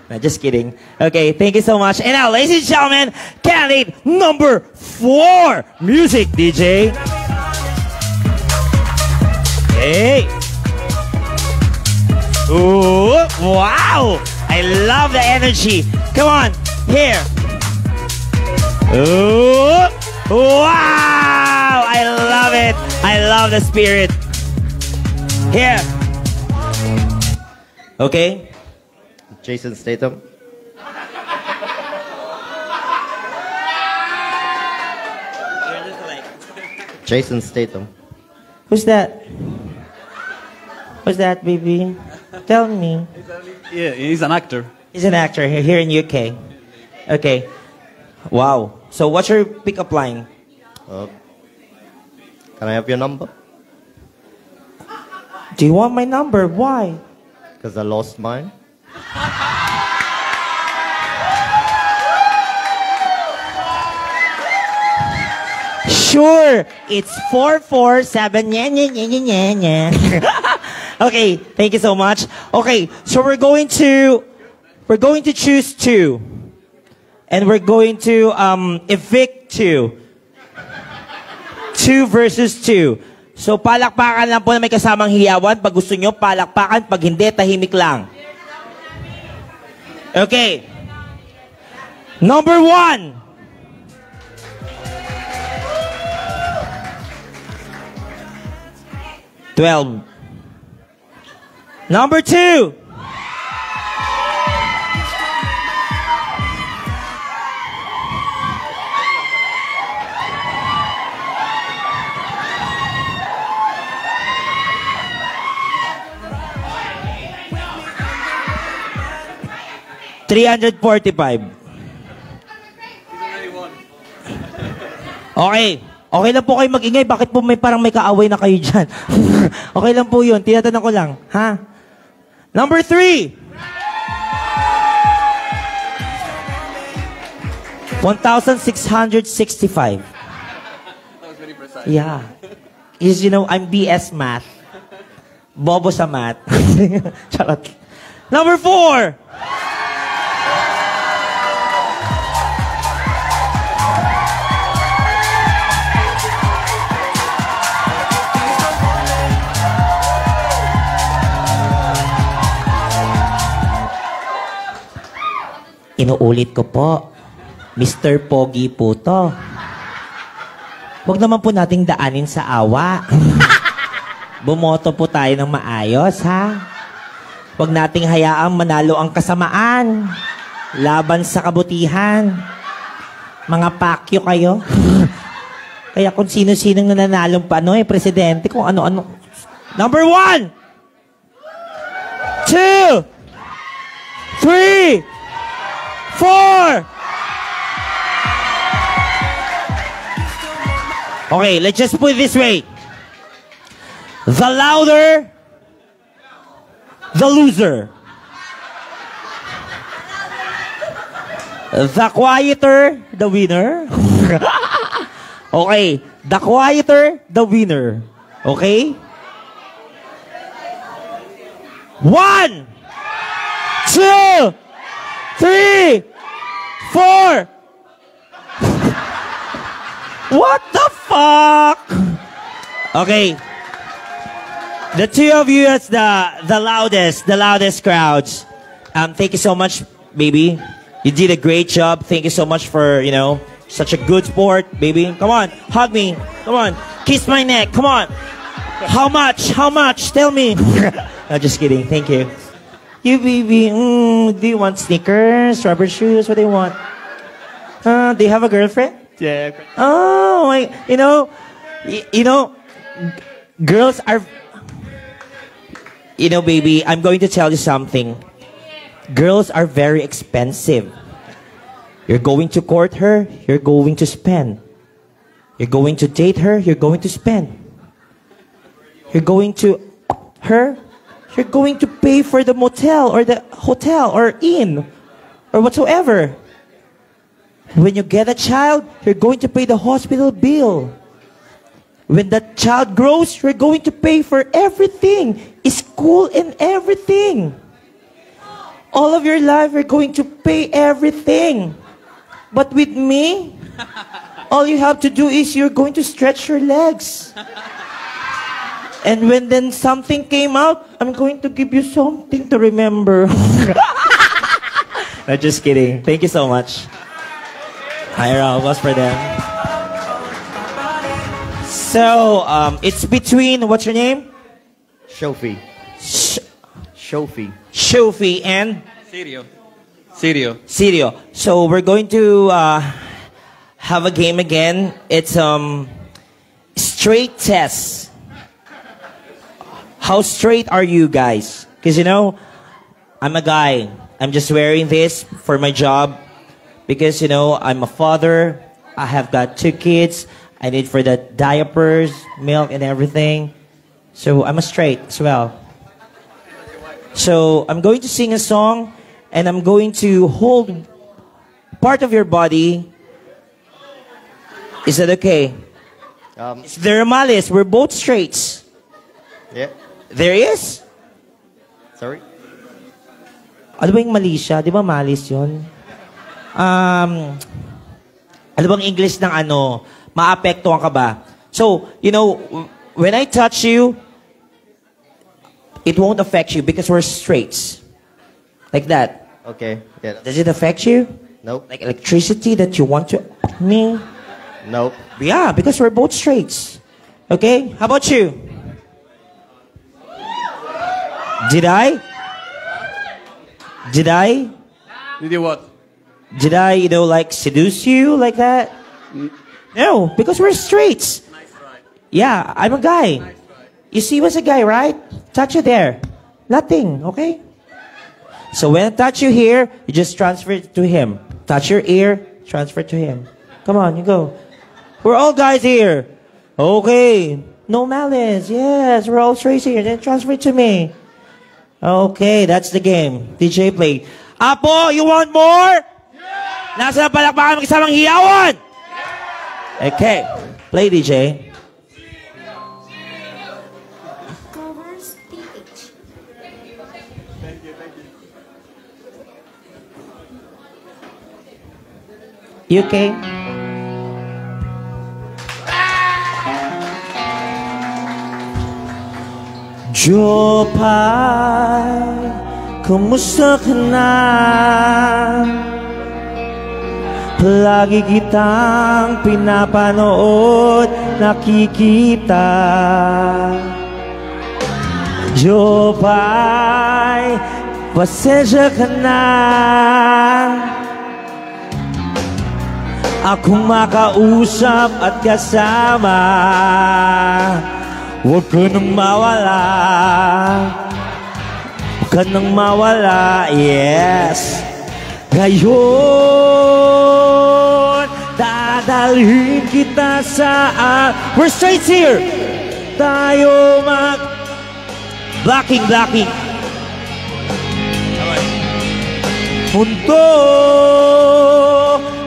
No, just kidding. Okay, thank you so much. And now, ladies and gentlemen, candidate number 4, music DJ. Hey. Ooh, wow. I love the energy. Come on, here. Ooh, wow. I love it. I love the spirit. Here. Okay. Jason Statham. Jason Statham. Who's that? Who's that, baby? Tell me. Yeah, he's an actor. He's an actor here in UK. Okay. Wow. So what's your pickup line? Can I have your number? Do you want my number? Why? Because I lost mine. Sure. It's 447. Okay, thank you so much. Okay, so we're going to choose 2. And we're going to evict 2. 2 versus 2. So, palakpakan lang po na may kasamang hiyawan. Pag gusto nyo, palakpakan. Pag hindi, tahimik lang. Okay. Number 1. $12. Number 2. $345. Okay. Okay lang po kayo mag-ingay. Bakit po parang may kaaway na kayo dyan? Okay lang po yun. Tinatanong ko lang. Ha? Number 3. 1,665. Yeah. Is, I'm BS math. Bobo sa math. Charot. Number 4. Inuulit ko po, Mr. Pogi po to. Huwag naman po nating daanin sa awa. Bumoto po tayo ng maayos, ha? Huwag nating hayaang manalo ang kasamaan. Laban sa kabutihan. Mga pakyo kayo. Kaya kung sino-sinong nananalong pa, presidente, kung ano-ano. Number 1! 2! 3! 4! Okay, let's just put it this way. The louder, the loser. The quieter, the winner. Okay, the quieter, the winner. Okay? 1, 2, 3, 4. What the fuck? Okay. The two of you as the loudest crowds. Thank you so much, baby. You did a great job. Thank you so much for, such a good sport, baby. Come on, hug me. Come on, kiss my neck. Come on. How much? How much? Tell me. No, just kidding. Thank you. You, baby. Do you want sneakers, rubber shoes? What do you want? Do you have a girlfriend? Yeah. Oh, girls are... baby, I'm going to tell you something. Girls are very expensive. You're going to court her, you're going to spend. You're going to date her, you're going to spend. You're going to her, you're going to pay for the motel or the hotel or inn or whatsoever. When you get a child, you're going to pay the hospital bill. When that child grows, you're going to pay for everything. School and everything. All of your life, you're going to pay everything. But with me, all you have to do is you're going to stretch your legs. And when then something came out, I'm going to give you something to remember. No, just kidding. Thank you so much. Higher elbows for them. So, it's between, what's your name? Shofi. Shofi. Shofi and? Sirio. So, we're going to have a game again. It's straight test. How straight are you guys? Because, I'm a guy. I'm just wearing this for my job. Because, I'm a father. I have got 2 kids. I need for the diapers, milk, and everything. So, I'm a straight as well. So, I'm going to sing a song, and I'm going to hold part of your body. Is that okay? Is there a malice? We're both straights. Yeah. There is? Sorry? Ano ba yung mali siya? Di ba malis yun? ano bang English ng ano, maapektuhan ka ba? So, you know, when I touch you, it won't affect you because we're straights. Like that. Okay. Yeah. Does it affect you? Nope. Like electricity that you want to me? Nope. Yeah, because we're both straights. Okay? How about you? Did I? Did you what? Did I, you know, like seduce you like that? No, because we're straights. Yeah, I'm a guy. You see what's a guy, right? Touch you there. Nothing, okay? So when I touch you here, you just transfer it to him. Touch your ear, transfer to him. Come on, you go. We're all guys here. Okay. No malice. Yes, we're all straight here. Then transfer it to me. Okay, that's the game. DJ play. Apo, you want more? Yeah! Nasa palakpakan magkasamang hiyawan? Yeah! Okay. Play, DJ. You okay? Jopay, kumusta ka na? Palagi kitang pinapanood, nakikita. Jopay, pasensya ka na. Akong makausap at kasama. Huwag ka nang mawala. Huwag ka nang mawala. Yes. Ngayon, dadalhin kita sa... we're straight here. Tayo mag... Blocking. Mundo,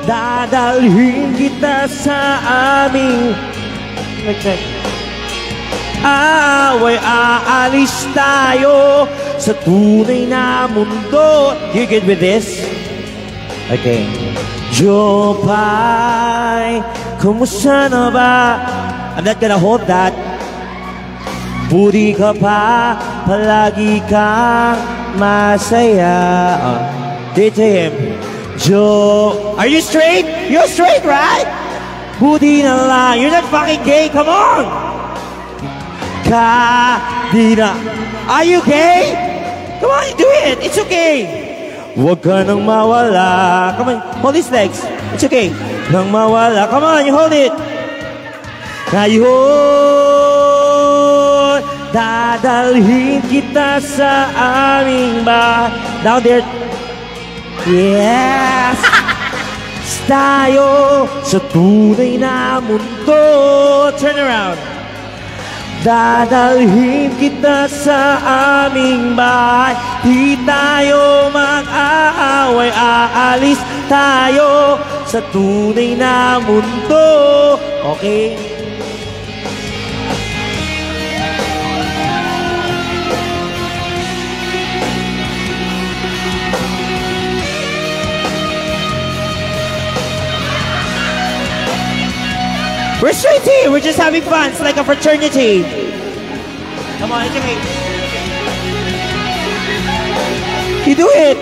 dadalhin kita sa aming... Away, aalis tayo sa tunay na mundo. You good with this? Okay. Jopay, kumusta na ba? I'm not gonna hold that. Puri ka pa, palagi kang masaya. Did to him. Are you straight? You're straight, right? Buti na lang. You're not fucking gay. Come on. Kadina. Are you gay? Come on, do it. It's okay. Huwag ka nang mawala. Come on, hold his legs. It's okay. Nang mawala. Come on, you hold it. Ngayon, dadalhin kita sa aming bahay. Down there. Yes. Tayo sa tunay na mundo. Turn around. Dadalhin kita sa aming bahay. Di tayo mag-aaway. Aalis tayo sa tunay na mundo. Okay? We're straight here. We're just having fun. It's like a fraternity. Come on, it's okay. You do it.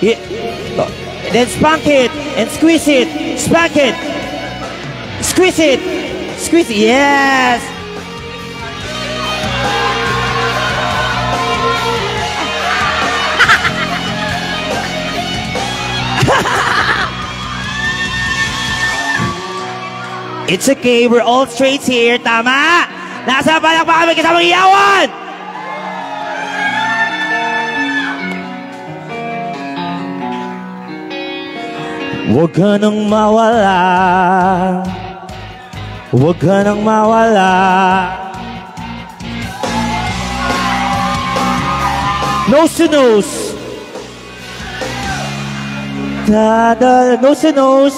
Yeah. Then spank it and squeeze it. Spank it. Squeeze it. Squeeze it. Yes. It's okay, we're all straights here, tama? Nasa palakpakan may kasamang iyawan! Huwag ka nang mawala. Huwag ka nang mawala. Nose to nose. Nose to nose.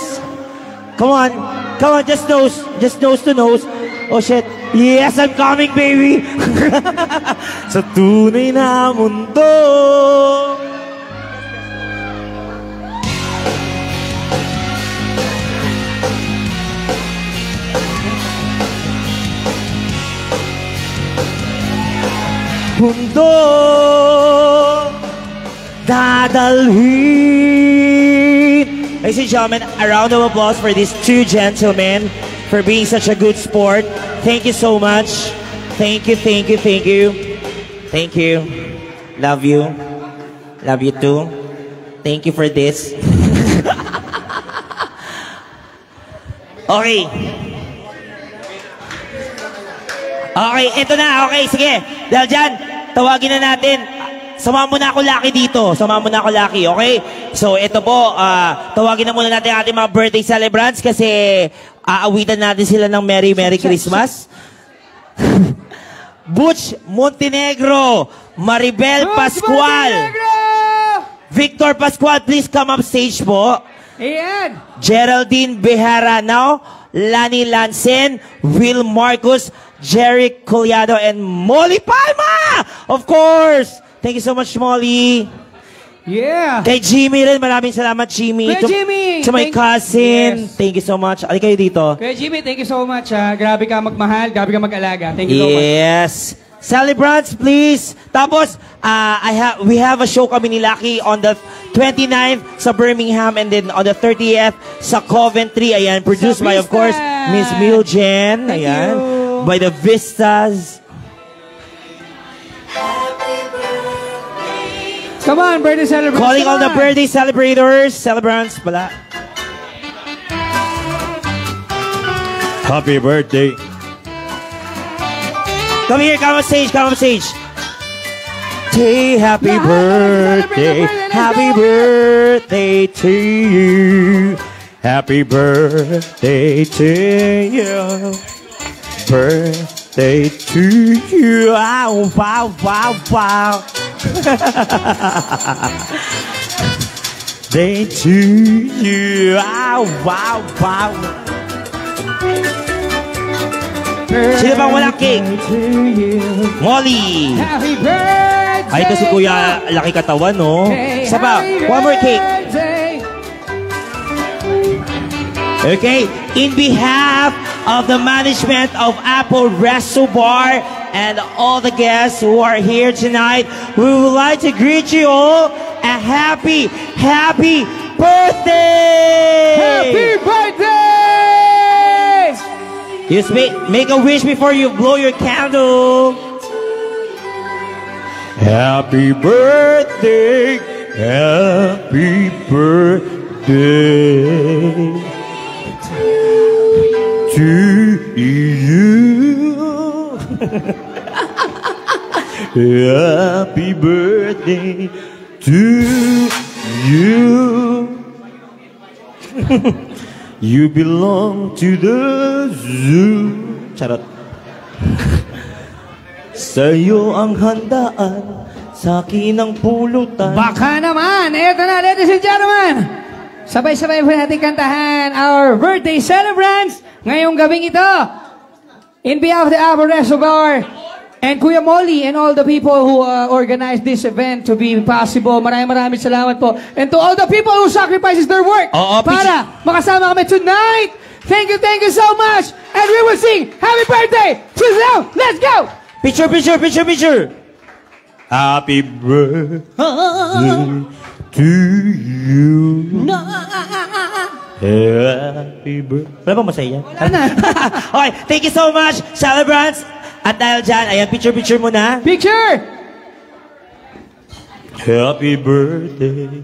Come on. Come on, just nose to nose. Oh shit. Yes, I'm coming, baby. Sa tunay na mundo. mundo dadalhin. Ladies and gentlemen, a round of applause for these two gentlemen for being such a good sport. Thank you so much. Thank you, thank you, thank you. Thank you. Love you. Love you too. Thank you for this. Okay. Okay, eto na. Okay, sige. Dahil dyan, tawagin na natin. Sama mo na ako, Lucky, dito. Sama mo na ako, Lucky, okay? So, ito po, tawagin na muna natin ang ating mga birthday celebrants kasi aawitan natin sila ng Merry Merry Christmas. Butch Montenegro, Maribel Pascual, Victor Pascual, please come up stage po. Ayan. Geraldine Bejarano, Lani Lansen, Will Marcos, Jerry Collado, and Molly Palma! Of course! Thank you so much, Molly. Yeah. Kay Jimmy rin, maraming salamat, Jimmy. Kuya Jimmy! To my cousin, yes. Thank you so much. Ali kayo dito. Kuya Jimmy, thank you so much. Grabe ka magmahal, grabe ka mag-alaga. Thank you so much. Yes. Celebrants, please. Tapos, we have a show kami ni Lucky on the 29th sa Birmingham and then on the 30th sa Coventry. Ayan, produced by, of course, Miss Miljen. Ayan. By the Vistas. Come on, birthday celebrators. Calling all the birthday celebrators. Celebrants pala. Happy birthday. Come here, come on stage, come on stage. Happy birthday, happy birthday to you. Happy birthday to you. Birthday to you. Wow, wow, wow, wow. Day to you. Wow, wow, wow. Sino bang walang cake? Molly. Happy birthday. Ay, ito si Kuya, laki katawan, no? Isa pa, one more cake. Okay, in behalf of the management of Apple Resto Bar and all the guests who are here tonight, we would like to greet you all a happy, happy birthday! Happy birthday! You make a wish bore you blow your candle. Happy birthday, happy birthday to you. Happy birthday to you. You belong to the zoo. Charot. Sa'yo ang handaan, sa'kin ang pulutan. Baka naman, eto na, ladies and gentlemen. Sabay-sabay po natin kantahan our birthday celebrants ngayong gabing ito. In behalf of the Apple Resto Bar and Kuya Molly and all the people who organized this event to be possible. Maraming salamat po. And to all the people who sacrifices their work para makasama kami tonight. Thank you so much. And we will sing Happy Birthday to them. Let's go. Picture. Happy birthday to you. Happy birthday. Wala bang masaya? Okay, thank you so much, celebrants. At dahil dyan, ayan, picture muna. Picture! Happy birthday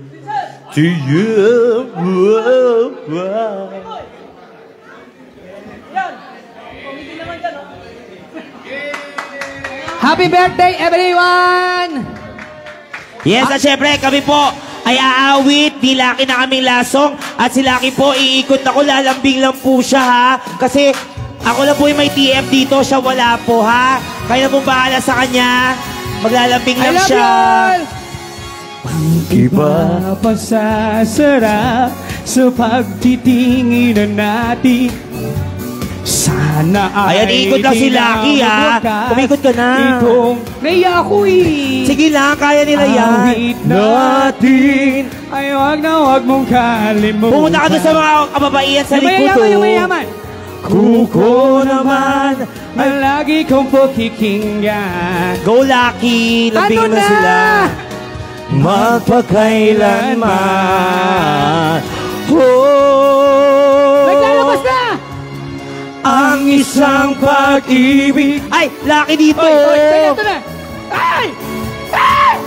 to you. Happy birthday, everyone! Yes, at syempre, kami po ay aawit, di Lucky na kaming lasong. At si Lucky po, iikot ako, lalambing lang po siya, ha? Kasi ako lang po yung may TF dito, siya wala po, ha? Kayo na pong bahala sa kanya. Maglalambing lang siya. Iba pa sa sarap sa pagtitinginan natin. Sana ay ayan, iikot lang si Lucky, ha? Kumikot ka na. Itong naiya ako, eh. Sige lang, kaya nila yan. Awit natin ay wag na wag mong kalimutan. Pumunta ka doon sa mga kababaihan sa likod. Yung mayaman. Kuko naman na lagi kong pakikinggan. Go Lucky! Labing Ano na na? sila. Magpakailanman. Oh, Naglalabas na! ang isang pag-ibig. Ay, Lucky dito! Oy, ito na! Ay! Ay!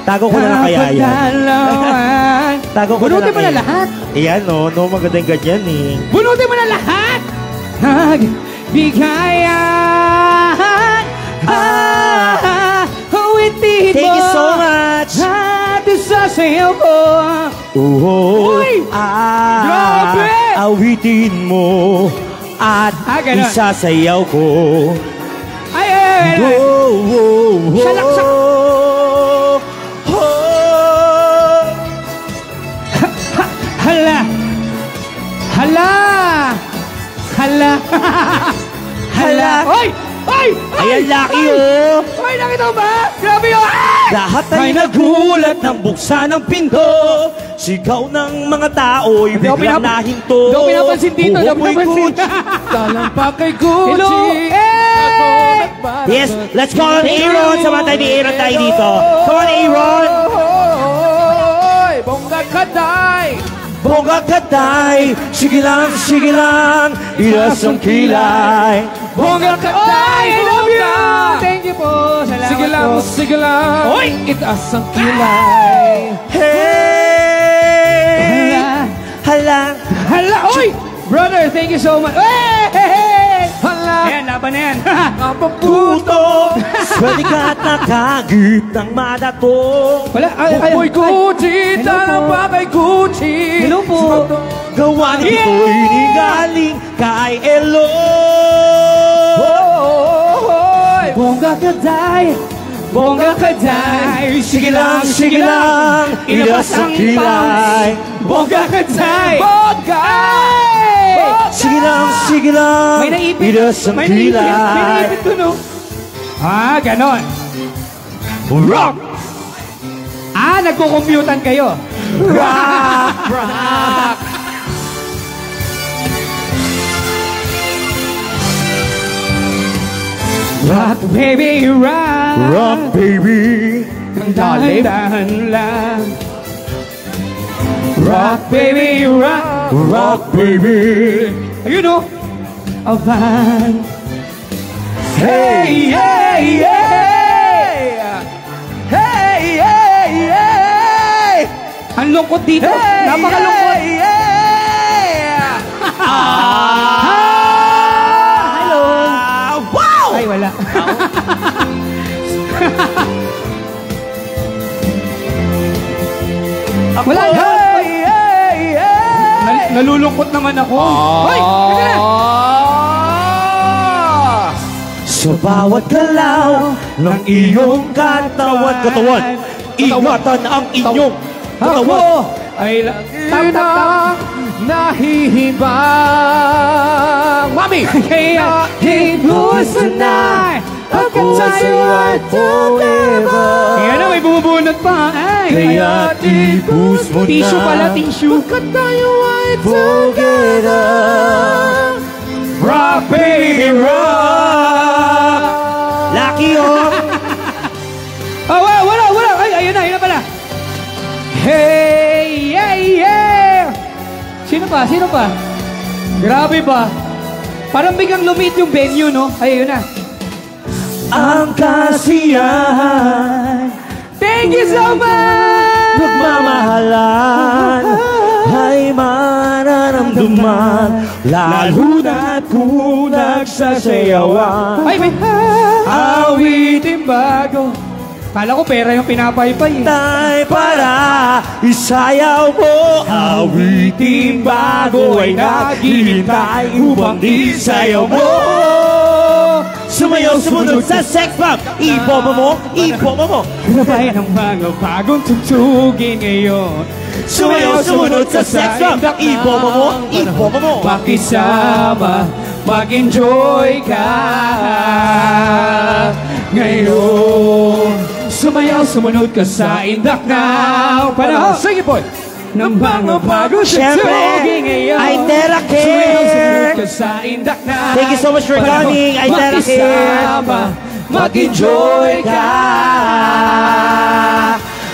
Tago ko na lang kaya yan. Napagdalawan. Tago ko Bunutin mo kaya. na lahat. Ayan, no, magandang ganyan eh. Bunutin mo na lahat! Bigayan! Awitin mo! Thank you so much! At isasayaw ko! Uy! Grabe! Awitin mo at ganun. isasayaw ko. Ay, ay, ay! Salaksak! Hala! Hala! Hala! Hala! Oy! Oy! Ayan, Lucky, oh! Oy, nakita mo ba? Grabe yun! Lahat ay nagulat ng buksan ng pinto. Sigaw ng mga tao'y biglang nahinto. Hindi ako pinapansin dito. Hindi ako pinapansin. Talampak kay Gucci. Hello! Eh! Yes, let's call on Aaron. Samatay ni Aaron tayo dito. Come on, Aaron! Hoy! Bongga kaday! Bongga katay, sige lang, ilas ang kilay. Bongga kaday! I love you! Thank you po. Salamat Sige lang, po. sige lang. Oy! Itaas ang kilay. Hey! Hala! Hala! Oy! Brother, thank you so much. Hey! Hey! Hey! Hala! Ayan, laban na yan. Ang pagputo! Swerte ka't nakagip ng madato. Wala. Bukboy Gucci! Talampak kay Gucci! Hello po. Gawa ni ito'y nigaling kay Elo. Bongga kaday! Bongga kaday! Sige lang, ilas ang kilay. Bongga kaday! Bongga! Sige lang, May naipit. ilas ang May naipit. May kilay. naipit dun, no? Ganon. Rock! Nagko-commutan kayo. Rock! Rock! Rock, baby, rock. Rock, baby. Dahan-dahan lang. Rock, baby, rock. Rock, baby. You know, a van. Hey, hey, hey! Hey, hey, hey! Ang lungkot dito. Hey, Napakalungkot. hey, hey! Hello. Wow! Ay, wala. Wala na. Hey, hey, hey! Nalulungkot naman ako. Hoy! Teka na. Sa bawat galaw ng iyong katawan, ingatan ang inyong katawan. Ako ay tap, tap, tap. Nahihibang Mami! Kaya hipuso na Ako sa'yo ay forever. Kaya na may bumubunot pa. Ay, Kaya tibus mo na. tissue pala, tissue. Tayo ay Together. Rock, baby, rock. Lucky, oh. Wala. Ay, ayun na pala. Hey, hey, hey. Sino pa? Grabe ba? Parang biglang lumit yung venue, no? Ay, ayun na. Ang kasiyahan. Thank you so much! Pagmamahalan ay mararamdaman, lalo na kung nagsasayawan. Ay, may awitin bago. Kala ko pera yung pinapaypay. Tay para isayaw mo, awitin bago ay naghihintay upang isayaw mo. Sumayaw sumunod sa sex bomb, ibobo mo. Sabay ng mga bagong tugtugin ngayon. Sumayaw sumunod sa sex bomb, ibobo mo. Makisama, mag-enjoy ka ngayon. Sumayaw, sumunod ka sa indak na panahon. Sige, boy! Ng mga bagong Siyempre, tugtugin ngayon. ay tera care. Sumayaw, sumunod ka sa indak na. Thank you so much for coming. Ay, makisama, mag-enjoy ka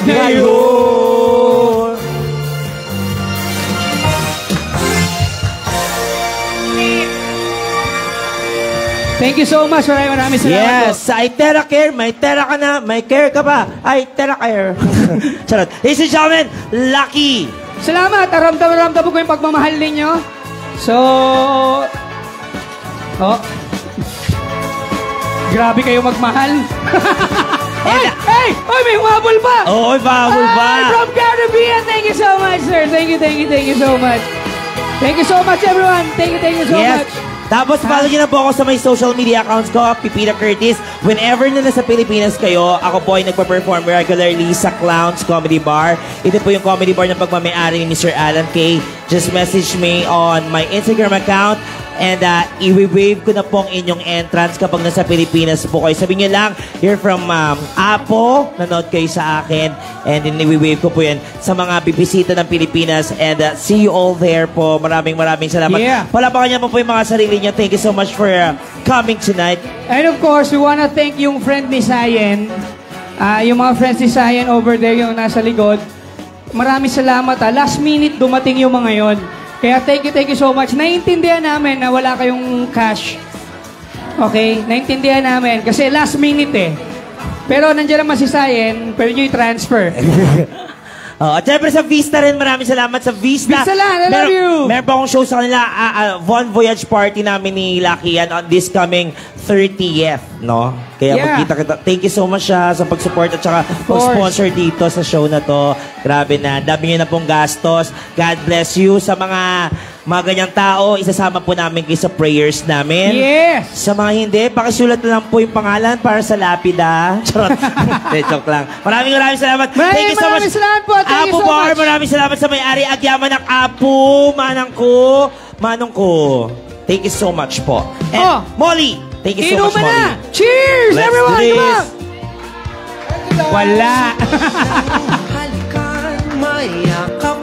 ngayon. Thank you so much. Maraming salamat Yes, ay Tera Care, may Tera ka na, may care ka pa. Ay, Tera Care. Charot. Ladies and gentlemen, Lucky. Salamat. Ramdam ko yung pagmamahal ninyo. So, grabe kayo magmahal. Hey, may humabol pa. Oo, humabol pa. From Caribbean, thank you so much, sir. Thank you so much. Thank you so much, everyone. Thank you so much. Tapos follow nyo na po ako sa my social media accounts ko, Pipita Curtis. Whenever na nasa Pilipinas kayo, ako po ay nagpa-perform regularly sa Clowns Comedy Bar. Ito po yung comedy bar na pagmamayari ni Mr. Alan K. Just message me on my Instagram account and i-wave ko na po ang inyong entrance kapag nasa Pilipinas po kayo. Sabihin nyo lang, you're from Apo, nanood kayo sa akin, and then i-wave ko po yan sa mga bibisita ng Pilipinas, and see you all there po. Maraming salamat. Yeah. Palapakan niya po yung mga sarili niya. Thank you so much for coming tonight. And of course, we wanna thank yung friend ni Sayen, yung mga friends ni Sayen over there, yung nasa likod. Maraming salamat. Last minute dumating yung mga yon. Kaya thank you so much. Naiintindihan namin na wala kayong cash. Okay? Naiintindihan namin. Kasi last minute eh. Pero nandiyan naman si Sayen, pwede nyo i-transfer. At syempre sa Vista rin, maraming salamat sa Vista. Vista lang, I love you. Meron pa akong show sa kanila, Von Voyage Party namin ni Lucky yan on this coming 30th, no? Kaya magkita-kita. Thank you so much sa pag-support at saka pag-sponsor dito sa show na to. Grabe na, dami nyo na pong gastos. God bless you sa mga ganyang tao. Isasama po namin kayo sa prayers namin. Yes! Sa mga hindi, pakisulat na lang po yung pangalan para sa lapida. Charot. Joke lang. Maraming salamat. Thank you so much. Maraming salamat po. Thank you Apo so Bar, much. maraming salamat sa may-ari. Agyaman ng Apo, manong ko. Thank you so much po. And Molly, thank you so much, Inuman Molly. na! Cheers, Let's everyone! do Come this. on! Wala. Halikan, mayakap